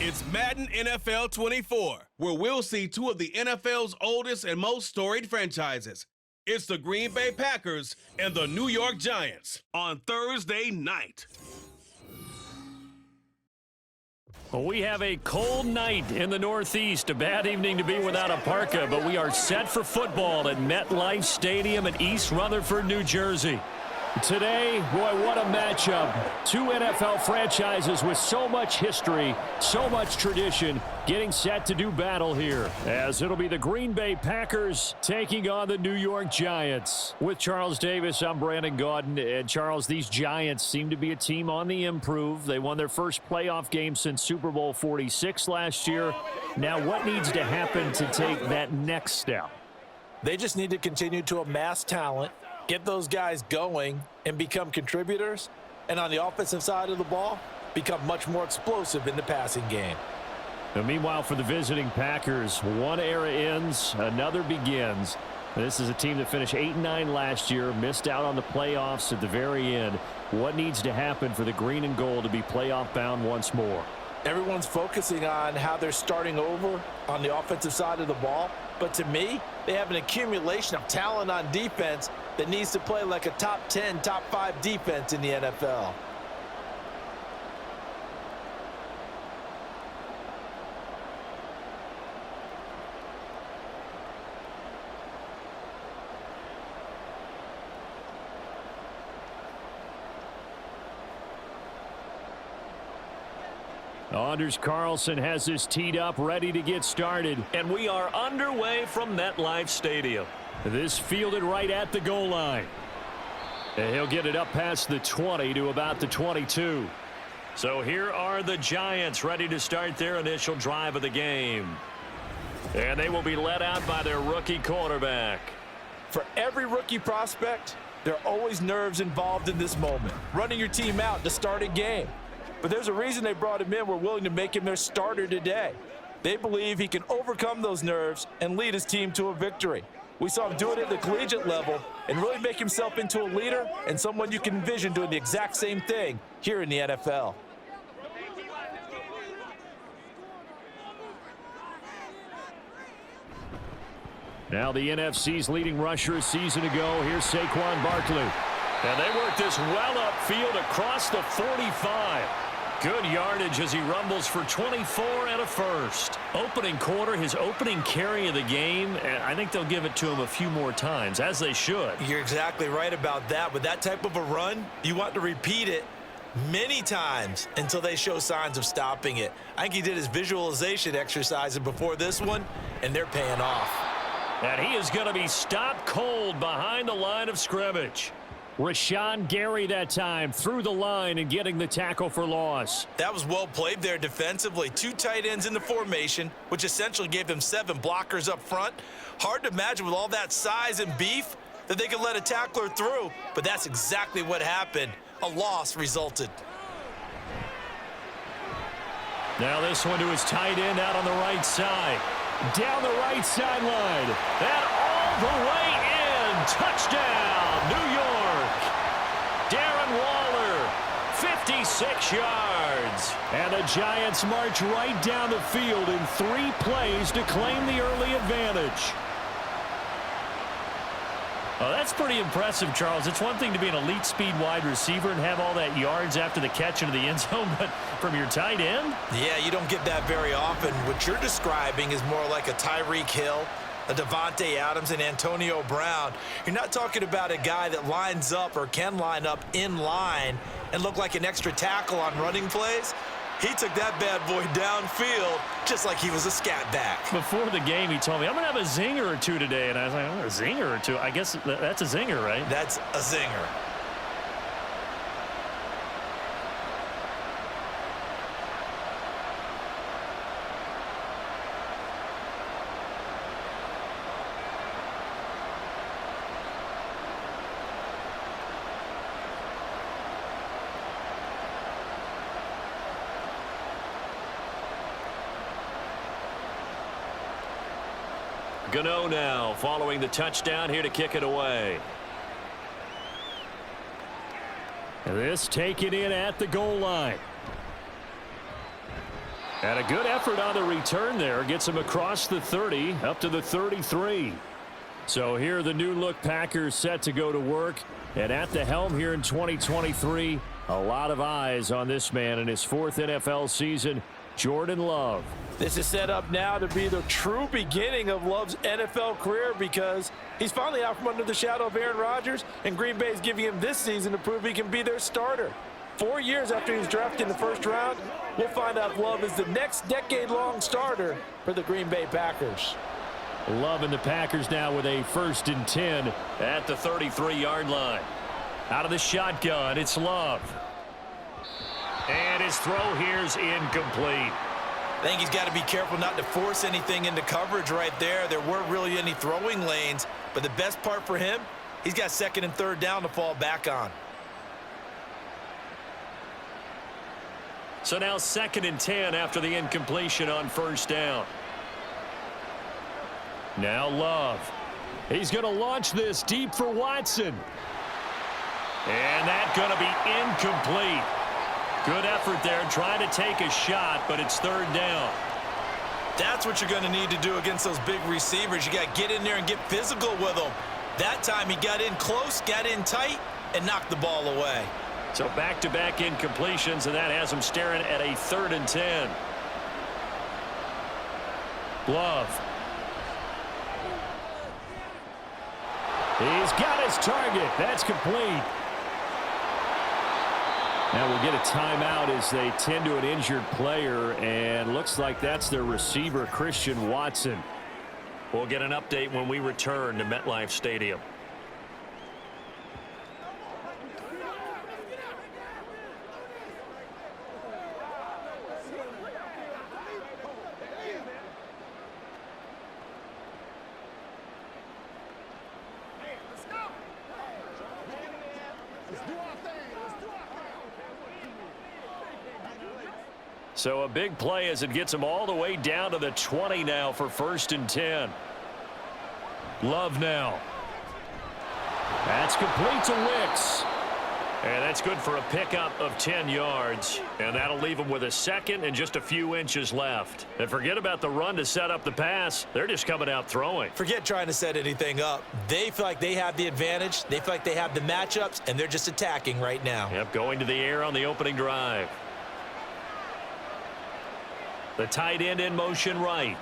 It's Madden NFL 24, where we'll see two of the NFL's oldest and most storied franchises. It's the Green Bay Packers and the New York Giants on Thursday night. Well, we have a cold night in the Northeast. A bad evening to be without a parka, but we are set for football at MetLife Stadium in East Rutherford, New Jersey. Today, boy, what a matchup. Two NFL franchises with so much history, so much tradition, getting set to do battle here, as it'll be the Green Bay Packers taking on the New York Giants. With Charles Davis, I'm Brandon Gaudin. And Charles, these Giants seem to be a team on the improve. They won their first playoff game since Super Bowl 46 last year. Now, what needs to happen to take that next step? They just need to continue to amass talent, get those guys going, and become contributors. And on the offensive side of the ball, become much more explosive in the passing game. Now, meanwhile, for the visiting Packers, one era ends, another begins. This is a team that finished 8-9 last year, missed out on the playoffs at the very end. What needs to happen for the green and gold to be playoff bound once more? Everyone's focusing on how they're starting over on the offensive side of the ball. But to me, they have an accumulation of talent on defense that needs to play like a top 10, top 5 defense in the NFL. Anders Carlson has this teed up, ready to get started. And we are underway from MetLife Stadium. This fielded right at the goal line. And he'll get it up past the 20 to about the 22. So here are the Giants ready to start their initial drive of the game. And they will be led out by their rookie quarterback. For every rookie prospect, there are always nerves involved in this moment. Running your team out to start a game. But there's a reason they brought him in. We're willing to make him their starter today. They believe he can overcome those nerves and lead his team to a victory. We saw him do it at the collegiate level and really make himself into a leader and someone you can envision doing the exact same thing here in the NFL. Now the NFC's leading rusher a season ago. Here's Saquon Barkley. And they work this well upfield across the 45. Good yardage as he rumbles for 24 and a first. Opening quarter, his opening carry of the game, and I think they'll give it to him a few more times, as they should. You're exactly right about that. With that type of a run, you want to repeat it many times until they show signs of stopping it. I think he did his visualization exercises before this one, and they're paying off. And he is going to be stopped cold behind the line of scrimmage. Rashawn Gary that time through the line and getting the tackle for loss. That was well played there defensively. Two tight ends in the formation, which essentially gave them 7 blockers up front. Hard to imagine with all that size and beef that they could let a tackler through, but that's exactly what happened. A loss resulted. Now this one to his tight end out on the right side. Down the right sideline. And all the way in. Touchdown, New York. Darren Waller, 56 yards. And the Giants march right down the field in 3 plays to claim the early advantage. Oh, that's pretty impressive, Charles. It's one thing to be an elite speed wide receiver and have all that yards after the catch into the end zone, but from your tight end? Yeah, you don't get that very often. What you're describing is more like a Tyreek Hill, a Devontae Adams, and Antonio Brown. You're not talking about a guy that lines up or can line up in line and look like an extra tackle on running plays. He took that bad boy downfield just like he was a scat back. Before the game, he told me, I'm going to have a zinger or two today. And I was like, oh, a zinger or two? I guess that's a zinger, right? That's a zinger. Gano now following the touchdown here to kick it away. This taken in at the goal line. And a good effort on the return there. Gets him across the 30, up to the 33. So here the new-look Packers set to go to work. And at the helm here in 2023, a lot of eyes on this man in his 4th NFL season, Jordan Love. This is set up now to be the true beginning of Love's NFL career because he's finally out from under the shadow of Aaron Rodgers, and Green Bay is giving him this season to prove he can be their starter. 4 years after he was drafted in the first round, we'll find out if Love is the next decade-long starter for the Green Bay Packers. Love and the Packers now with a 1st and 10 at the 33-yard line. Out of the shotgun, it's Love. And his throw here's incomplete. I think he's got to be careful not to force anything into coverage right there. There weren't really any throwing lanes, but the best part for him, he's got 2nd and 3rd down to fall back on. So now 2nd and 10 after the incompletion on 1st down. Now Love. He's going to launch this deep for Watson. And that's going to be incomplete. Good effort there, trying to take a shot, but it's 3rd down. That's what you're going to need to do against those big receivers. You got to get in there and get physical with them. That time he got in close, got in tight, and knocked the ball away. So back-to-back incompletions, and that has him staring at a 3rd and 10. Love. He's got his target. That's complete. Now we'll get a timeout as they tend to an injured player, and looks like that's their receiver, Christian Watson. We'll get an update when we return to MetLife Stadium. So a big play as it gets him all the way down to the 20 now for 1st and 10. Love now. That's complete to Wicks. And that's good for a pickup of 10 yards. And that'll leave him with a 2nd and just a few inches left. And forget about the run to set up the pass. They're just coming out throwing. Forget trying to set anything up. They feel like they have the advantage. They feel like they have the matchups, and they're just attacking right now. Yep, going to the air on the opening drive. The tight end in motion right.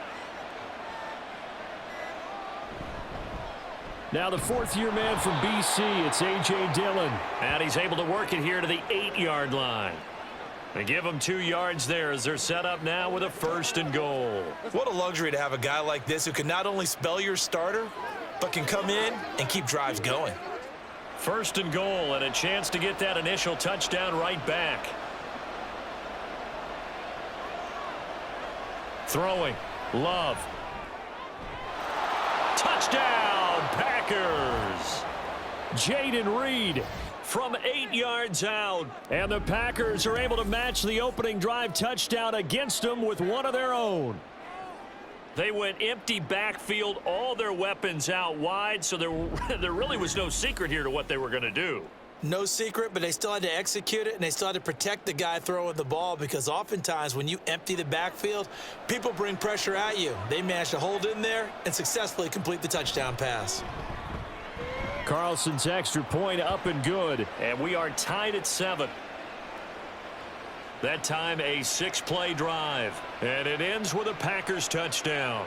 Now the 4th-year man from BC, it's A.J. Dillon. And he's able to work it here to the 8-yard line. They give him 2 yards there as they're set up now with a 1st and goal. What a luxury to have a guy like this who can not only spell your starter, but can come in and keep drives going. 1st and goal and a chance to get that initial touchdown right back. Throwing. Love. Touchdown, Packers. Jaden Reed from 8 yards out. And the Packers are able to match the opening drive touchdown against them with one of their own. They went empty backfield, all their weapons out wide, so there really was no secret here to what they were going to do. No secret, but they still had to execute it, and they still had to protect the guy throwing the ball because oftentimes when you empty the backfield, people bring pressure at you. They managed to hold in there and successfully complete the touchdown pass. Carlson's extra point up and good. And we are tied at 7. That time a 6-play drive. And it ends with a Packers touchdown.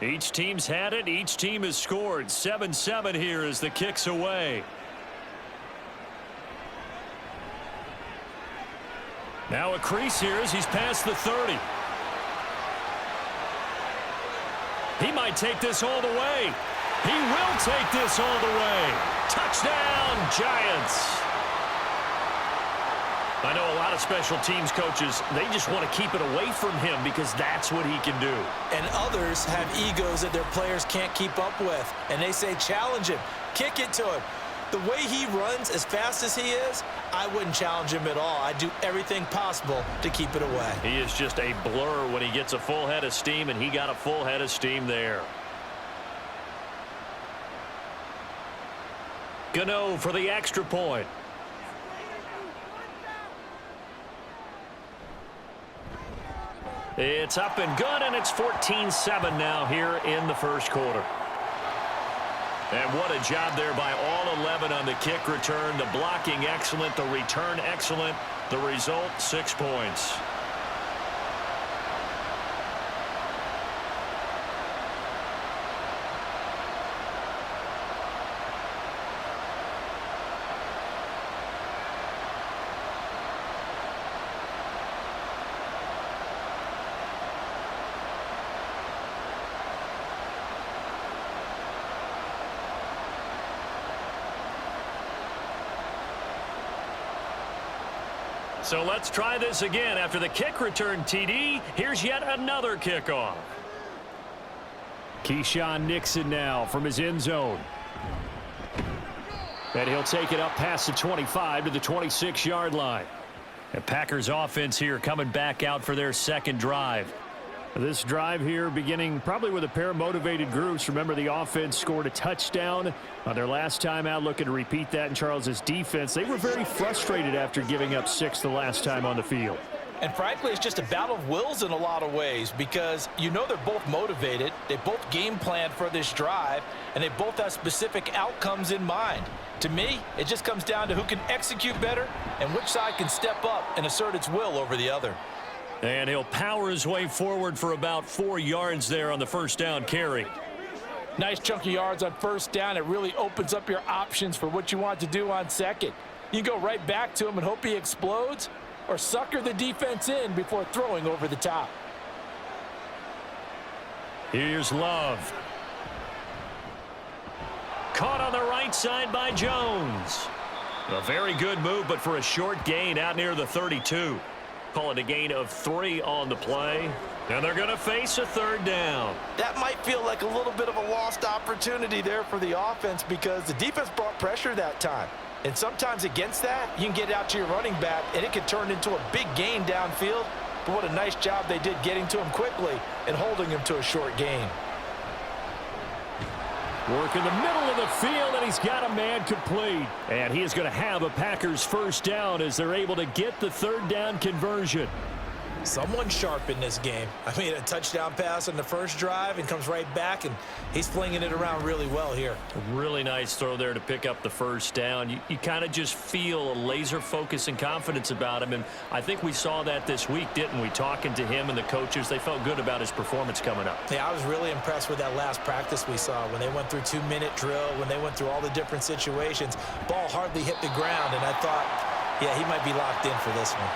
Each team's had it. Each team has scored. 7-7 here as the kick's away. Now a crease here as he's past the 30. He might take this all the way. He will take this all the way. Touchdown, Giants. I know a lot of special teams coaches, they just want to keep it away from him because that's what he can do. And others have egos that their players can't keep up with. And they say, challenge him, kick it to him. The way he runs as fast as he is, I wouldn't challenge him at all. I'd do everything possible to keep it away. He is just a blur when he gets a full head of steam, and he got a full head of steam there. Gano for the extra point. It's up and good, and it's 14-7 now here in the first quarter. And what a job there by all 11 on the kick return. The blocking excellent, the return excellent. The result, 6 points. So let's try this again. After the kick return TD, here's yet another kickoff. Keyshawn Nixon now from his end zone. And he'll take it up past the 25 to the 26-yard line. The Packers offense here coming back out for their second drive. This drive here beginning probably with a pair of motivated groups. Remember, the offense scored a touchdown on their last time out, looking to repeat that in Charles's defense. They were very frustrated after giving up 6 the last time on the field. And frankly, it's just a battle of wills in a lot of ways because you know they're both motivated. They both game planned for this drive, and they both have specific outcomes in mind. To me, it just comes down to who can execute better and which side can step up and assert its will over the other. And he'll power his way forward for about 4 yards there on the first down carry. Nice chunk of yards on first down. It really opens up your options for what you want to do on second. You can go right back to him and hope he explodes, or sucker the defense in before throwing over the top. Here's Love. Caught on the right side by Jones. A very good move, but for a short gain out near the 32. Call it a gain of 3 on the play. And they're going to face a third down. That might feel like a little bit of a lost opportunity there for the offense because the defense brought pressure that time. And sometimes against that, you can get out to your running back, and it can turn into a big gain downfield. But what a nice job they did getting to him quickly and holding him to a short gain. Work in the middle of the field, and he's got a man complete. And he is going to have a Packers first down as they're able to get the third down conversion. Someone sharp in this game. I mean, a touchdown pass on the first drive and comes right back, and he's flinging it around really well here. A really nice throw there to pick up the first down. You kind of just feel a laser focus and confidence about him, and I think we saw that this week, didn't we? Talking to him and the coaches, they felt good about his performance coming up. Yeah, I was really impressed with that last practice we saw when they went through 2-minute drill, when they went through all the different situations. Ball hardly hit the ground, and I thought, yeah, he might be locked in for this one.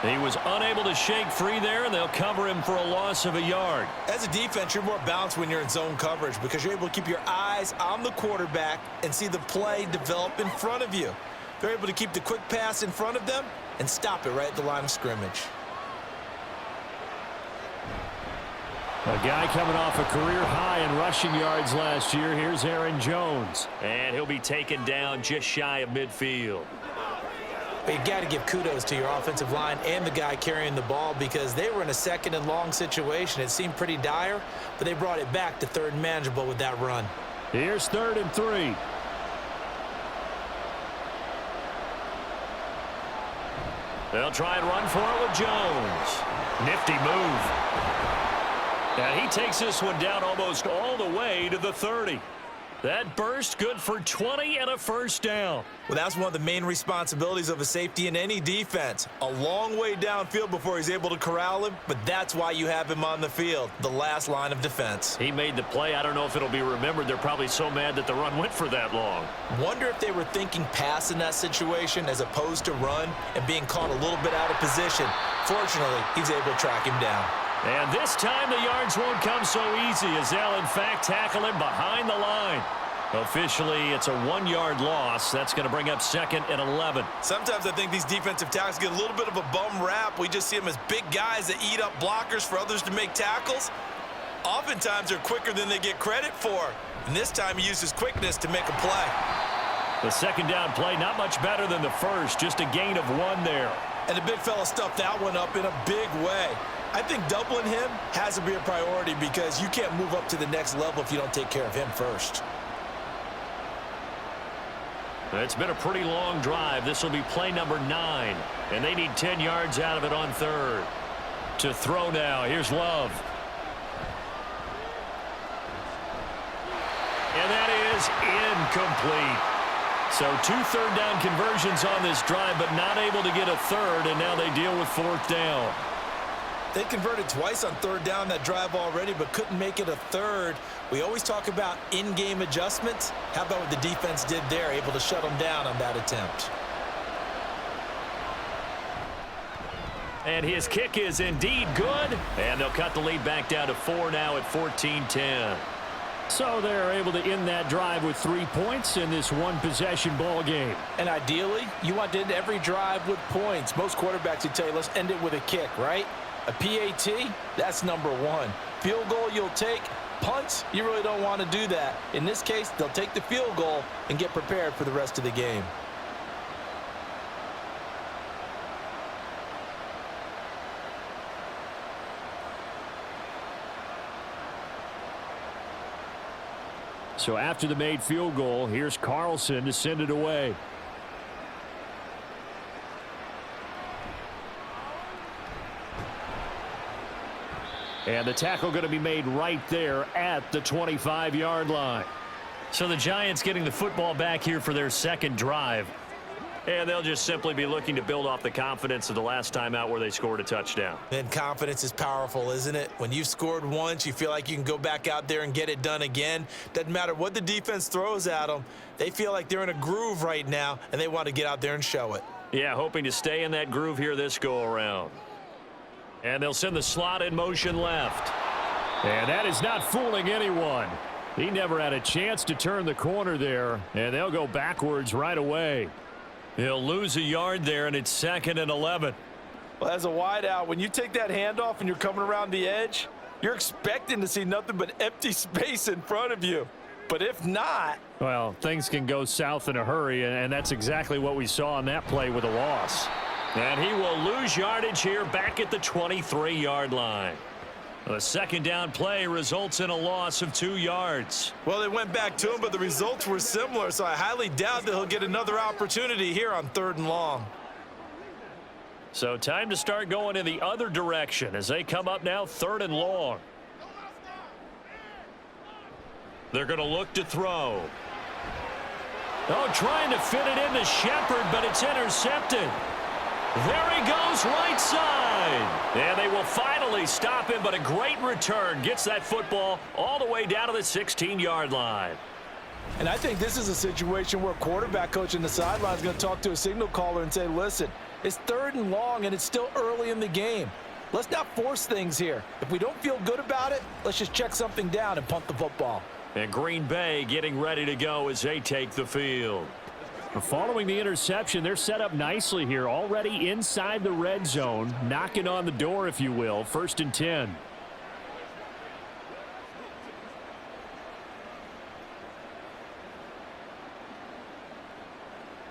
He was unable to shake free there, and they'll cover him for a loss of a yard. As a defense, you're more balanced when you're in zone coverage because you're able to keep your eyes on the quarterback and see the play develop in front of you. They're able to keep the quick pass in front of them and stop it right at the line of scrimmage. A guy coming off a career high in rushing yards last year. Here's Aaron Jones. And he'll be taken down just shy of midfield. But you got to give kudos to your offensive line and the guy carrying the ball because they were in a second and long situation. It seemed pretty dire, but they brought it back to third and manageable with that run. Here's 3rd and 3. They'll try and run for it with Jones. Nifty move. And he takes this one down almost all the way to the 30. That burst good for 20 and a first down. Well, that's one of the main responsibilities of a safety in any defense. A long way downfield before he's able to corral him, but that's why you have him on the field, the last line of defense. He made the play. I don't know if it'll be remembered. They're probably so mad that the run went for that long. Wonder if they were thinking pass in that situation as opposed to run and being caught a little bit out of position. Fortunately, he's able to track him down. And this time the yards won't come so easy as they'll, in fact, tackle him behind the line. Officially, it's a 1-yard loss. That's going to bring up 2nd and 11. Sometimes I think these defensive tackles get a little bit of a bum rap. We just see them as big guys that eat up blockers for others to make tackles. Oftentimes, they're quicker than they get credit for. And this time, he used his quickness to make a play. The second down play, not much better than the first. Just a gain of 1 there. And the big fella stuffed that one up in a big way. I think doubling him has to be a priority because you can't move up to the next level if you don't take care of him first. It's been a pretty long drive. This will be play number 9. And they need 10 yards out of it on 3rd. To throw now. Here's Love. And that is incomplete. So 2 third-down conversions on this drive, but not able to get a third, and now they deal with 4th down. They converted twice on 3rd down that drive already, but couldn't make it a 3rd. We always talk about in-game adjustments. How about what the defense did there, able to shut them down on that attempt? And his kick is indeed good, and they'll cut the lead back down to 4 now at 14-10. So they're able to end that drive with 3 points in this one-possession ball game. And ideally, you want to end every drive with points. Most quarterbacks would tell you, let's end it with a kick, right? A PAT, that's number 1. Field goal you'll take. Punts, you really don't want to do that. In this case, they'll take the field goal and get prepared for the rest of the game. So after the made field goal, here's Carlson to send it away. And the tackle going to be made right there at the 25-yard line. So the Giants getting the football back here for their 2nd drive. And they'll just simply be looking to build off the confidence of the last time out where they scored a touchdown. And confidence is powerful, isn't it? When you've scored once, you feel like you can go back out there and get it done again. Doesn't matter what the defense throws at them. They feel like they're in a groove right now, and they want to get out there and show it. Yeah, hoping to stay in that groove here this go-around. And they'll send the slot in motion left. And that is not fooling anyone. He never had a chance to turn the corner there, and they'll go backwards right away. He'll lose a yard there, and it's 2nd and 11. Well, as a wideout, when you take that handoff and you're coming around the edge, you're expecting to see nothing but empty space in front of you. But if not... Well, things can go south in a hurry, and that's exactly what we saw on that play with a loss. And he will lose yardage here back at the 23-yard line. The 2nd down play results in a loss of 2 yards. Well, they went back to him, but the results were similar, so I highly doubt that he'll get another opportunity here on 3rd and long. So time to start going in the other direction as they come up now 3rd and long. They're going to look to throw. Oh, trying to fit it into Shepard, but it's intercepted. There he goes, right side. And they will finally stop him, but a great return. Gets that football all the way down to the 16-yard line. And I think this is a situation where quarterback coach in the sideline is going to talk to a signal caller and say, listen, it's 3rd and long, and it's still early in the game. Let's not force things here. If we don't feel good about it, let's just check something down and punt the football. And Green Bay getting ready to go as they take the field. Following the interception, they're set up nicely here, already inside the red zone, knocking on the door, if you will. 1st and 10.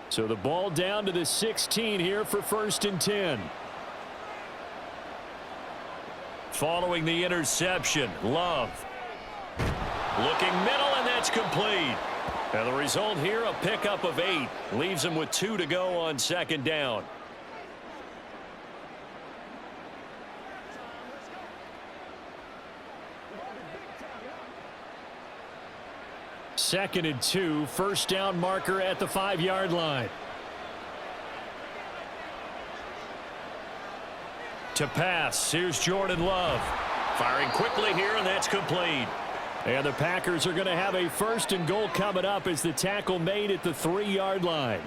So the ball down to the 16 here for 1st and 10. Following the interception, Love. Looking middle, and that's complete. And the result here, a pickup of 8. Leaves him with 2 to go on 2nd down. Second and 2, 1st down marker at the 5-yard line. To pass, here's Jordan Love. Firing quickly here, and that's complete. And the Packers are going to have a 1st and goal coming up as the tackle made at the 3-yard line.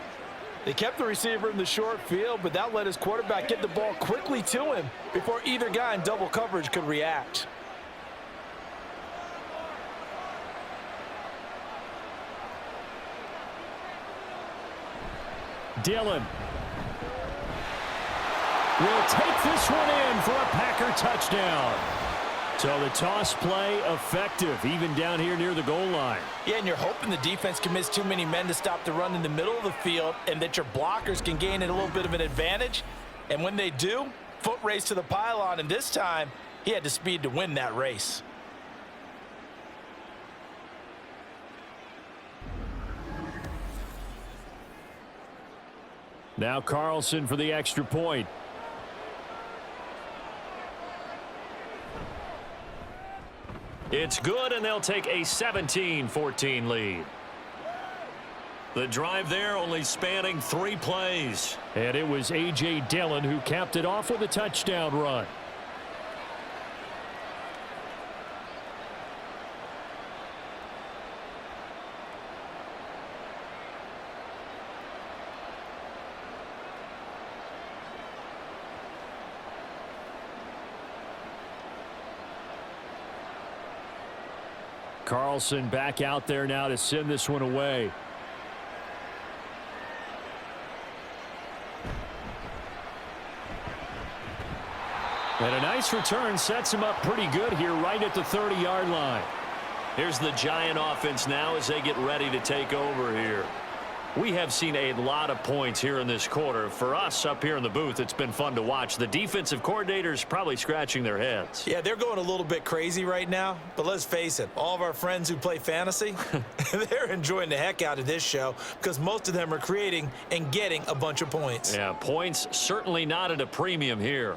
They kept the receiver in the short field, but that let his quarterback get the ball quickly to him before either guy in double coverage could react. Dillon will take this one in for a Packer touchdown. So the toss play effective, even down here near the goal line. Yeah, and you're hoping the defense commits too many men to stop the run in the middle of the field and that your blockers can gain a little bit of an advantage. And when they do, foot race to the pylon, and this time he had the speed to win that race. Now Carlson for the extra point. It's good, and they'll take a 17-14 lead. The drive there only spanning 3 plays. And it was A.J. Dillon who capped it off with a touchdown run. Carlson back out there now to send this one away. And a nice return sets him up pretty good here right at the 30-yard line. Here's the Giant offense now as they get ready to take over here. We have seen a lot of points here in this quarter. For us up here in the booth, it's been fun to watch. The defensive coordinators probably scratching their heads. Yeah, they're going a little bit crazy right now, but let's face it, all of our friends who play fantasy, they're enjoying the heck out of this show because most of them are creating and getting a bunch of points. Yeah, points certainly not at a premium here.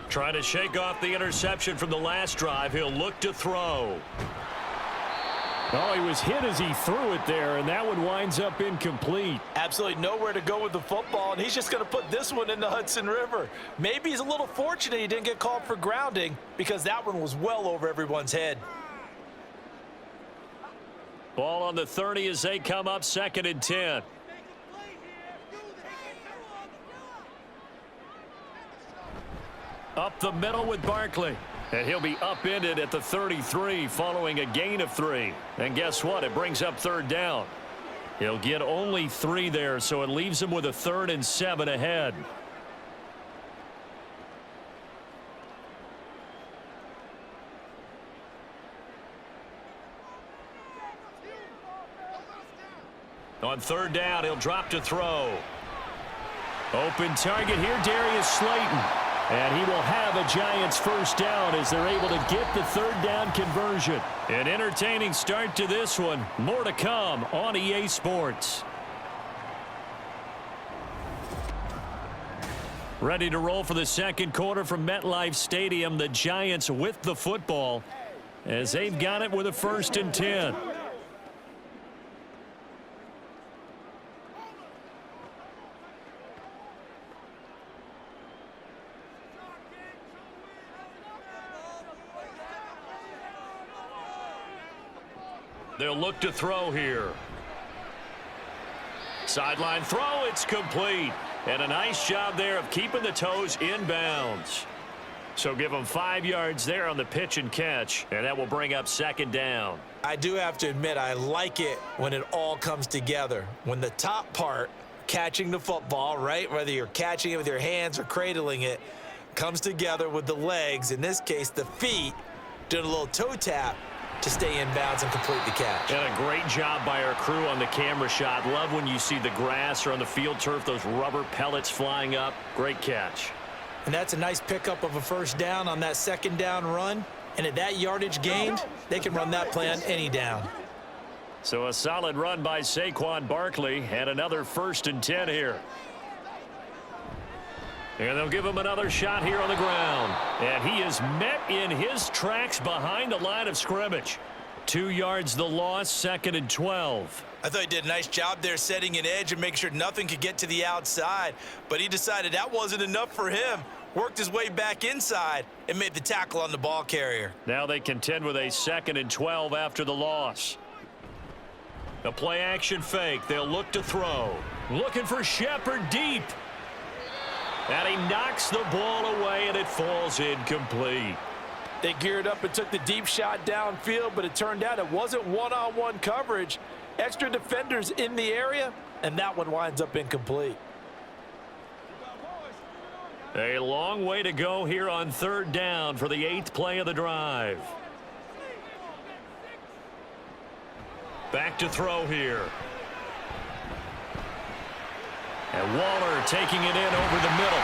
Trying to shake off the interception from the last drive. He'll look to throw. Oh, he was hit as he threw it there, and that one winds up incomplete. Absolutely nowhere to go with the football, and he's just going to put this one in the Hudson River. Maybe he's a little fortunate he didn't get called for grounding because that one was well over everyone's head. Ball on the 30 as they come up 2nd and 10. Up the middle with Barkley. And he'll be upended at the 33 following a gain of 3. And guess what? It brings up 3rd down. He'll get only 3 there, so it leaves him with a 3rd and 7 ahead. On 3rd down, he'll drop to throw. Open target here, Darius Slayton. And he will have a Giants 1st down as they're able to get the 3rd down conversion. An entertaining start to this one. More to come on EA Sports. Ready to roll for the 2nd quarter from MetLife Stadium. The Giants with the football as they've got it with a 1st and 10. They'll look to throw here. Sideline throw, it's complete. And a nice job there of keeping the toes in bounds. So give them 5 yards there on the pitch and catch, and that will bring up 2nd down. I do have to admit, I like it when it all comes together. When the top part, catching the football, right, whether you're catching it with your hands or cradling it, comes together with the legs, in this case the feet, doing a little toe tap to stay in bounds and complete the catch. And a great job by our crew on the camera shot. Love when you see the grass or on the field turf, those rubber pellets flying up. Great catch. And that's a nice pickup of a 1st down on that 2nd down run. And at that yardage gained, they can run that play on any down. So a solid run by Saquon Barkley and another 1st and 10 here. And they'll give him another shot here on the ground. And he is met in his tracks behind the line of scrimmage. 2 yards the loss, 2nd and 12. I thought he did a nice job there setting an edge and making sure nothing could get to the outside. But he decided that wasn't enough for him. Worked his way back inside and made the tackle on the ball carrier. Now they contend with a 2nd and 12 after the loss. The play action fake. They'll look to throw. Looking for Shepard deep. And he knocks the ball away, and it falls incomplete. They geared up and took the deep shot downfield, but it turned out it wasn't one-on-one coverage. Extra defenders in the area, and that one winds up incomplete. A long way to go here on third down for the 8th play of the drive. Back to throw here. And Waller taking it in over the middle.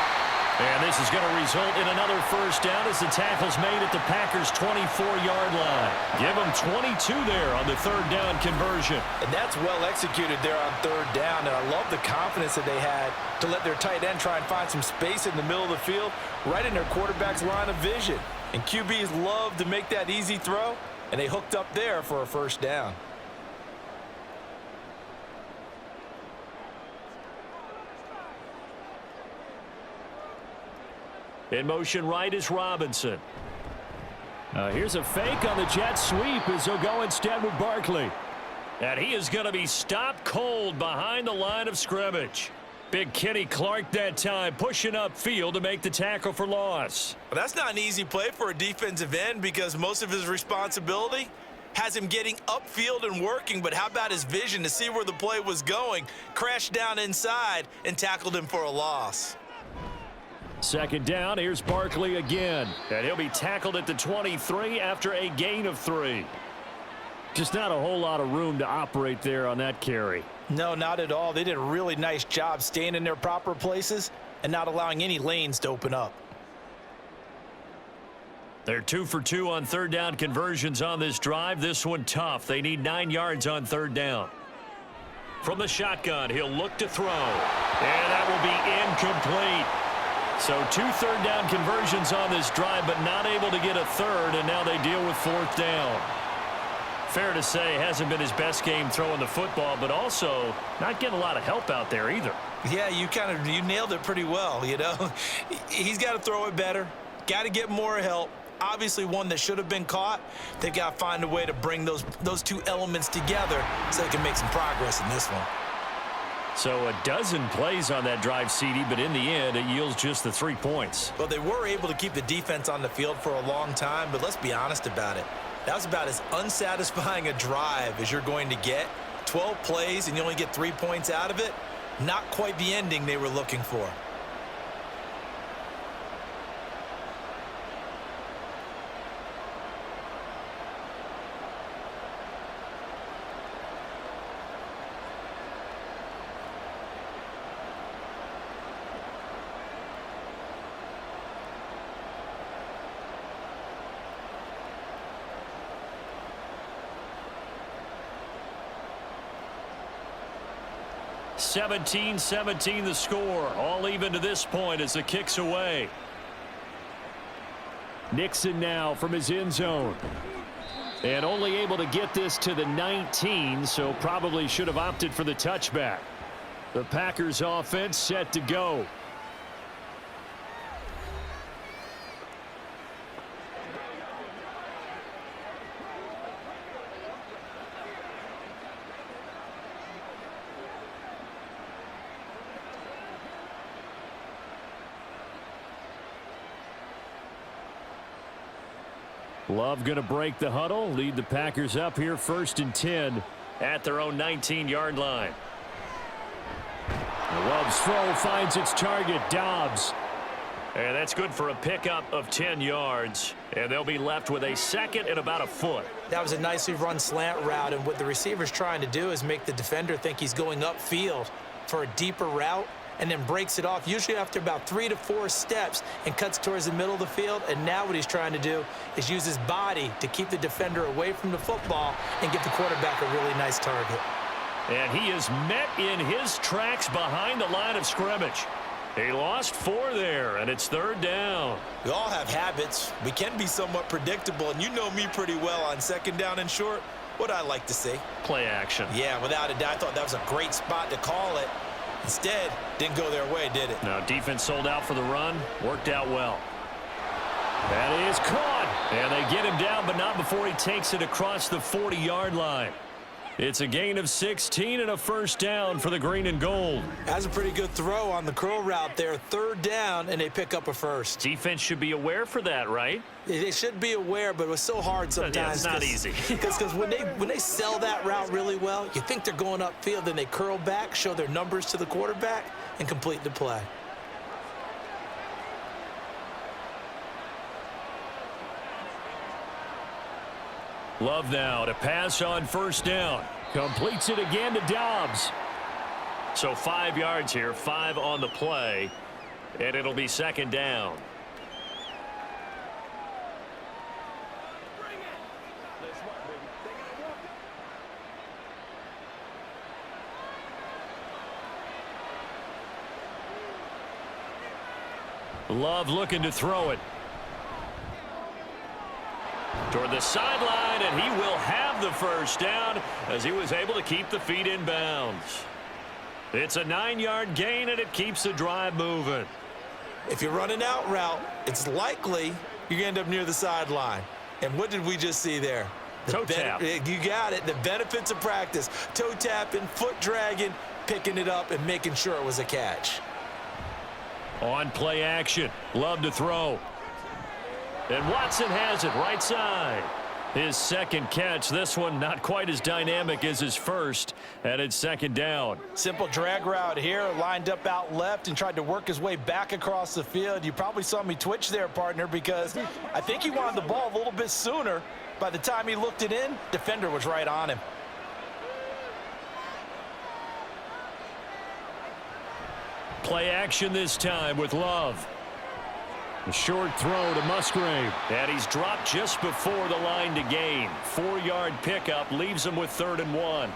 And this is going to result in another first down as the tackle's made at the Packers' 24-yard line. Give them 22 there on the third down conversion. And that's well executed there on third down. And I love the confidence that they had to let their tight end try and find some space in the middle of the field, right in their quarterback's line of vision. And QBs love to make that easy throw, and they hooked up there for a first down. In motion right is Robinson. Here's a fake on the jet sweep as they'll go instead with Barkley. And he is going to be stopped cold behind the line of scrimmage. Big Kenny Clark that time pushing upfield to make the tackle for loss. Well, that's not an easy play for a defensive end because most of his responsibility has him getting upfield and working, but how about his vision to see where the play was going, crashed down inside, and tackled him for a loss. Second down, here's Barkley again. And he'll be tackled at the 23 after a gain of 3. Just not a whole lot of room to operate there on that carry. No, not at all. They did a really nice job staying in their proper places and not allowing any lanes to open up. They're 2 for 2 on third down conversions on this drive. This one tough. They need 9 yards on third down. From the shotgun, he'll look to throw. And that will be incomplete. So 2 third down conversions on this drive, but not able to get a third, and now they deal with fourth down. Fair to say, hasn't been his best game throwing the football, but also not getting a lot of help out there either. Yeah, you nailed it pretty well, you know. He's got to throw it better, got to get more help. Obviously one that should have been caught. They've got to find a way to bring those two elements together so they can make some progress in this one. So a dozen plays on that drive, CD, but in the end, it yields just the 3 points. Well, they were able to keep the defense on the field for a long time, but let's be honest about it. That was about as unsatisfying a drive as you're going to get. 12 plays and you only get 3 points out of it. Not quite the ending they were looking for. (17-17) the score. All even to this point as the kick's away. Nixon now from his end zone. And only able to get this to the 19, so probably should have opted for the touchback. The Packers offense set to go. Love going to break the huddle, lead the Packers up here 1st and 10 at their own 19-yard line. Love's throw finds its target, Dobbs. And that's good for a pickup of 10 yards. And they'll be left with a second and about a foot. That was a nicely run slant route, and what the receiver's trying to do is make the defender think he's going upfield for a deeper route, and then breaks it off, usually after about 3 to 4 steps, and cuts towards the middle of the field. And now what he's trying to do is use his body to keep the defender away from the football and give the quarterback a really nice target. And he is met in his tracks behind the line of scrimmage. He lost 4 there, and it's 3rd down. We all have habits. We can be somewhat predictable, and you know me pretty well on 2nd down and short. What I like to see. Play action. Yeah, without a doubt. I thought that was a great spot to call it. Instead, didn't go their way, did it? No, defense sold out for the run. Worked out well. That is caught. And they get him down, but not before he takes it across the 40-yard line. It's a gain of 16 and a first down for the green and gold. That's a pretty good throw on the curl route there. Third down, and they pick up a first. Defense should be aware for that, right? They should be aware, but it was so hard sometimes. Yeah, it's not easy. Because when they sell that route really well, you think they're going upfield, then they curl back, show their numbers to the quarterback, and complete the play. Love now to pass on first down. Completes it again to Dobbs. So 5 yards here, 5 on the play, and it'll be second down. Love looking to throw it. Toward the sideline, and he will have the first down as he was able to keep the feet in bounds. It's a 9-yard gain, and it keeps the drive moving. If you're running out route, it's likely you're going to end up near the sideline. And what did we just see there? Toe tap. You got it. The benefits of practice. Toe tapping, foot dragging, picking it up, and making sure it was a catch. On play action. Love to throw. And Watson has it right side. His second catch. This one not quite as dynamic as his first. And it's second down. Simple drag route here. Lined up out left and tried to work his way back across the field. You probably saw me twitch there, partner, because I think he wanted the ball a little bit sooner. By the time he looked it in, defender was right on him. Play action this time with Love. A short throw to Musgrave. And he's dropped just before the line to gain. 4-yard pickup leaves him with 3rd and 1.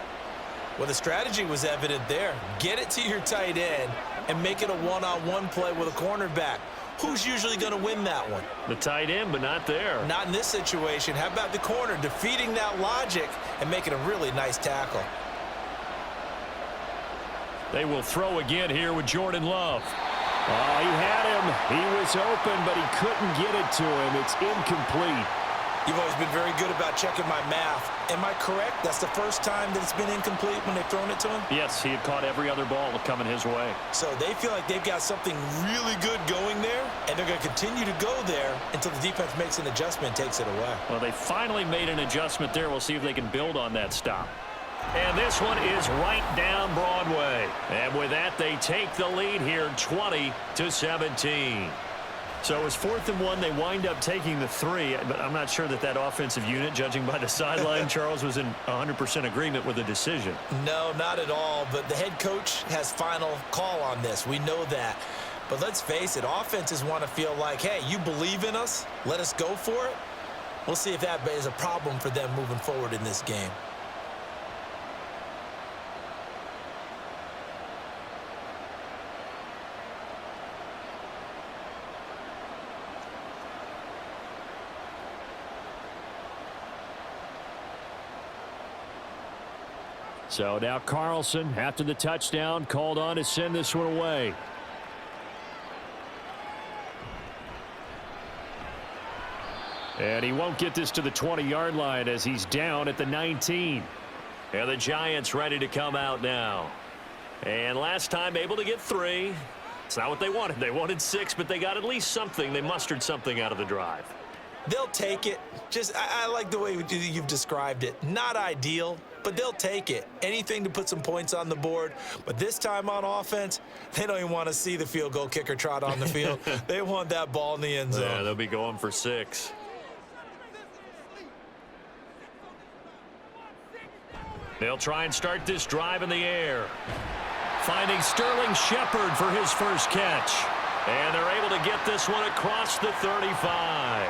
Well, the strategy was evident there. Get it to your tight end and make it a one-on-one play with a cornerback. Who's usually going to win that one? The tight end, but not there. Not in this situation. How about the corner defeating that logic and making a really nice tackle? They will throw again here with Jordan Love. Oh, he had him. He was open, but he couldn't get it to him. It's incomplete. You've always been very good about checking my math. Am I correct? That's the first time that it's been incomplete when they've thrown it to him? Yes, he had caught every other ball coming his way. So they feel like they've got something really good going there, and they're going to continue to go there until the defense makes an adjustment and takes it away. Well, they finally made an adjustment there. We'll see if they can build on that stop. And this one is right down Broadway. And with that, they take the lead here 20-17. So it was 4th and 1. They wind up taking the 3. But I'm not sure that offensive unit, judging by the sideline, Charles, was in 100% agreement with the decision. No, not at all. But the head coach has final call on this. We know that. But let's face it, offenses want to feel like, hey, you believe in us? Let us go for it. We'll see if that is a problem for them moving forward in this game. So now Carlson, after the touchdown, called on to send this one away. And he won't get this to the 20-yard line as he's down at the 19. And the Giants ready to come out now. And last time able to get 3. It's not what they wanted. They wanted 6, but they got at least something. They mustered something out of the drive. They'll take it. I like the way you've described it. Not ideal, but they'll take it. Anything to put some points on the board. But this time on offense, they don't even want to see the field goal kicker trot on the field. They want that ball in the end zone. Yeah, they'll be going for 6. They'll try and start this drive in the air. Finding Sterling Shepard for his first catch. And they're able to get this one across the 35.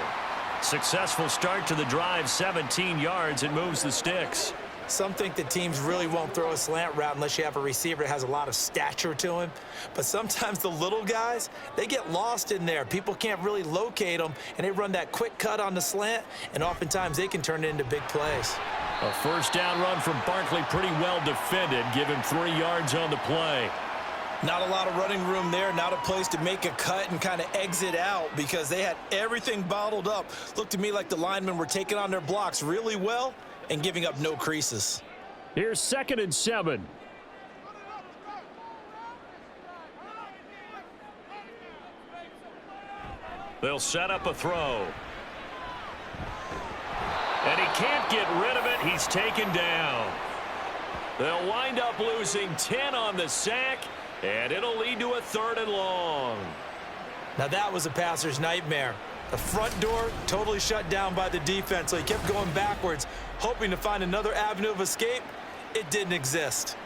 Successful start to the drive, 17 yards. It moves the sticks. Some think that teams really won't throw a slant route unless you have a receiver that has a lot of stature to him. But sometimes the little guys, they get lost in there. People can't really locate them, and they run that quick cut on the slant, and oftentimes they can turn it into big plays. A first down run from Barkley, pretty well defended. Give him 3 yards on the play. Not a lot of running room there, not a place to make a cut and kind of exit out because they had everything bottled up. Looked to me like the linemen were taking on their blocks really well and giving up no creases. Here's 2nd and 7. They'll set up a throw. And he can't get rid of it. He's taken down. They'll wind up losing 10 on the sack, and it'll lead to a 3rd and long. Now that was a passer's nightmare. The front door totally shut down by the defense, so he kept going backwards, hoping to find another avenue of escape. It didn't exist.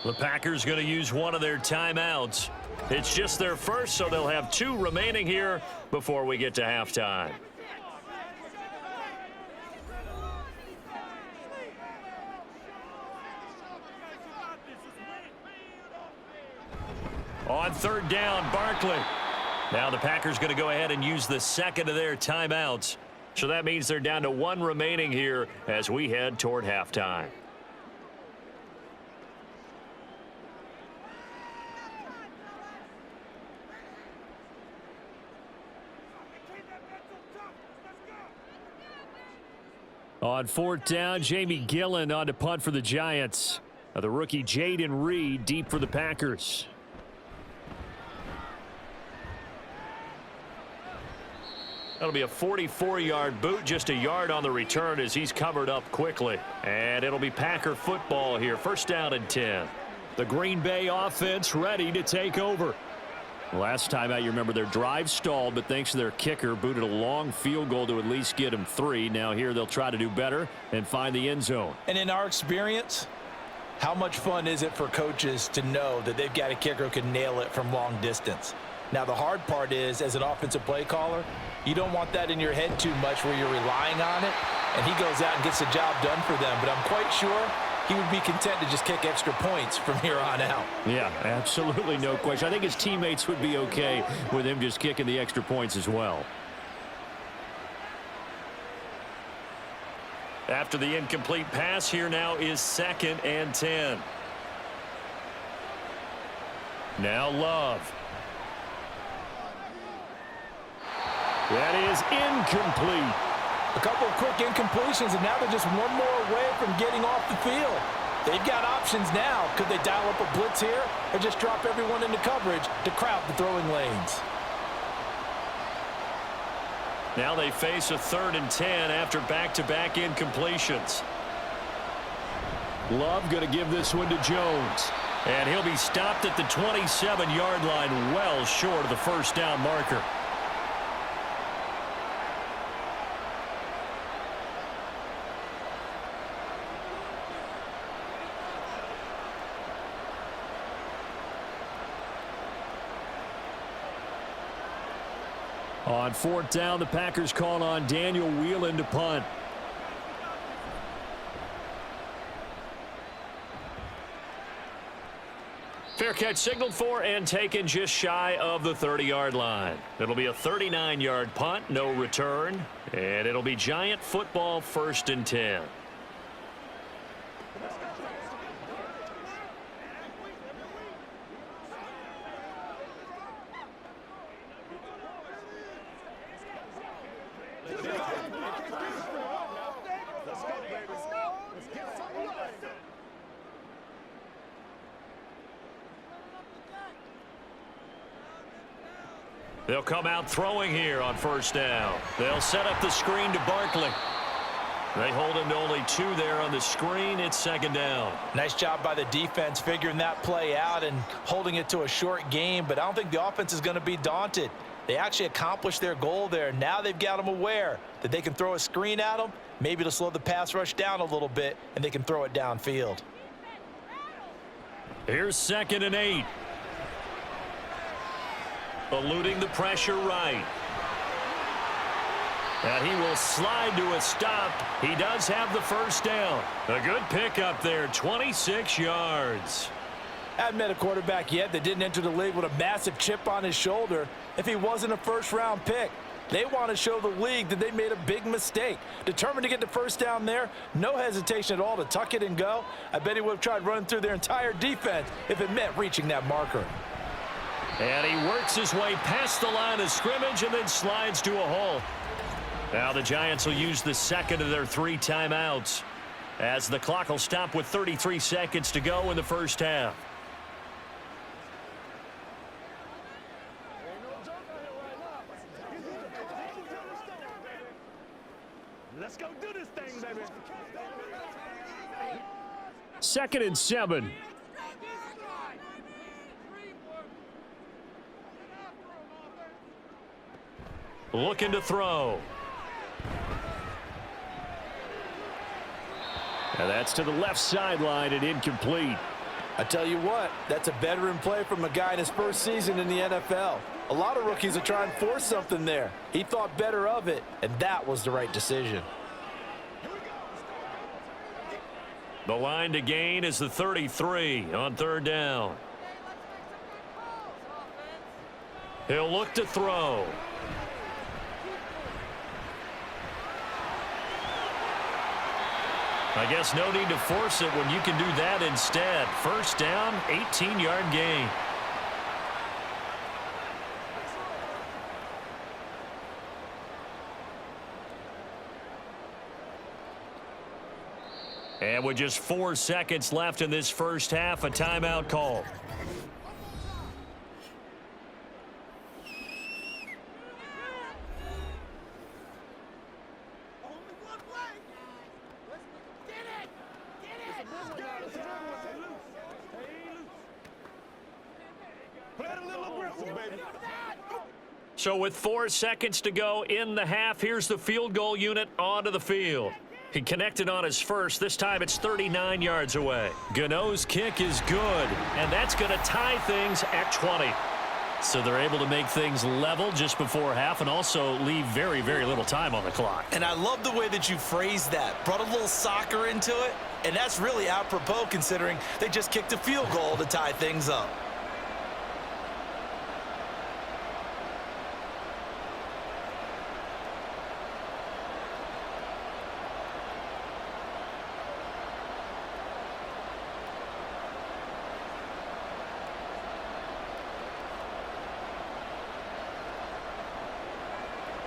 The Packers going to use one of their timeouts. It's just their first, so they'll have 2 remaining here before we get to halftime. On 3rd down, Barkley. Now the Packers going to go ahead and use the 2nd of their timeouts. So that means they're down to 1 remaining here as we head toward halftime. On 4th down, Jamie Gillen on to punt for the Giants. Now the rookie Jaden Reed deep for the Packers. That'll be a 44-yard boot, just a yard on the return as he's covered up quickly. And it'll be Packer football here, 1st down and 10. The Green Bay offense ready to take over. Last time out, you remember their drive stalled, but thanks to their kicker, booted a long field goal to at least get them 3. Now here they'll try to do better and find the end zone. And in our experience, how much fun is it for coaches to know that they've got a kicker who can nail it from long distance? Now the hard part is, as an offensive play caller, you don't want that in your head too much where you're relying on it, and he goes out and gets the job done for them. But I'm quite sure he would be content to just kick extra points from here on out. Yeah, absolutely no question. I think his teammates would be okay with him just kicking the extra points as well. After the incomplete pass, here now is 2nd and 10. Now Love. That is incomplete. A couple of quick incompletions, and now they're just one more away from getting off the field. They've got options now. Could they dial up a blitz here or just drop everyone into coverage to crowd the throwing lanes? Now they face a 3rd and 10 after back-to-back incompletions. Love going to give this one to Jones. And he'll be stopped at the 27-yard line, well short of the 1st down marker. On 4th down, the Packers call on Daniel Whelan to punt. Fair catch signaled for and taken just shy of the 30-yard line. It'll be a 39-yard punt, no return, and it'll be Giant football, 1st and 10. They'll come out throwing here on 1st down. They'll set up the screen to Barkley. They hold him to only 2 there on the screen. It's 2nd down. Nice job by the defense figuring that play out and holding it to a short game, but I don't think the offense is going to be daunted. They actually accomplished their goal there. Now they've got them aware that they can throw a screen at them, maybe to slow the pass rush down a little bit, and they can throw it downfield. Here's 2nd and 8. Eluding the pressure right. And he will slide to a stop. He does have the 1st down. A good pickup there, 26 yards. Haven't met a quarterback yet that didn't enter the league with a massive chip on his shoulder if he wasn't a 1st-round pick. They want to show the league that they made a big mistake. Determined to get the 1st down there, no hesitation at all to tuck it and go. I bet he would have tried running through their entire defense if it meant reaching that marker. And he works his way past the line of scrimmage and then slides to a halt. Now the Giants will use the second of their 3 timeouts as the clock will stop with 33 seconds to go in the first half. Let's go do this thing, baby. 2nd and 7. Looking to throw. And that's to the left sideline and incomplete. I tell you what, that's a veteran play from a guy in his first season in the NFL. A lot of rookies are trying to force something there. He thought better of it, and that was the right decision. The line to gain is the 33 on 3rd down. He'll look to throw. I guess no need to force it when you can do that instead. 1st down, 18-yard gain. And with just 4 seconds left in this first half, a timeout call. So with 4 seconds to go in the half, here's the field goal unit onto the field. He connected on his first. This time it's 39 yards away. Gano's kick is good, and that's going to tie things at 20. So they're able to make things level just before half and also leave very, very little time on the clock. And I love the way that you phrased that. Brought a little soccer into it, and that's really apropos considering they just kicked a field goal to tie things up.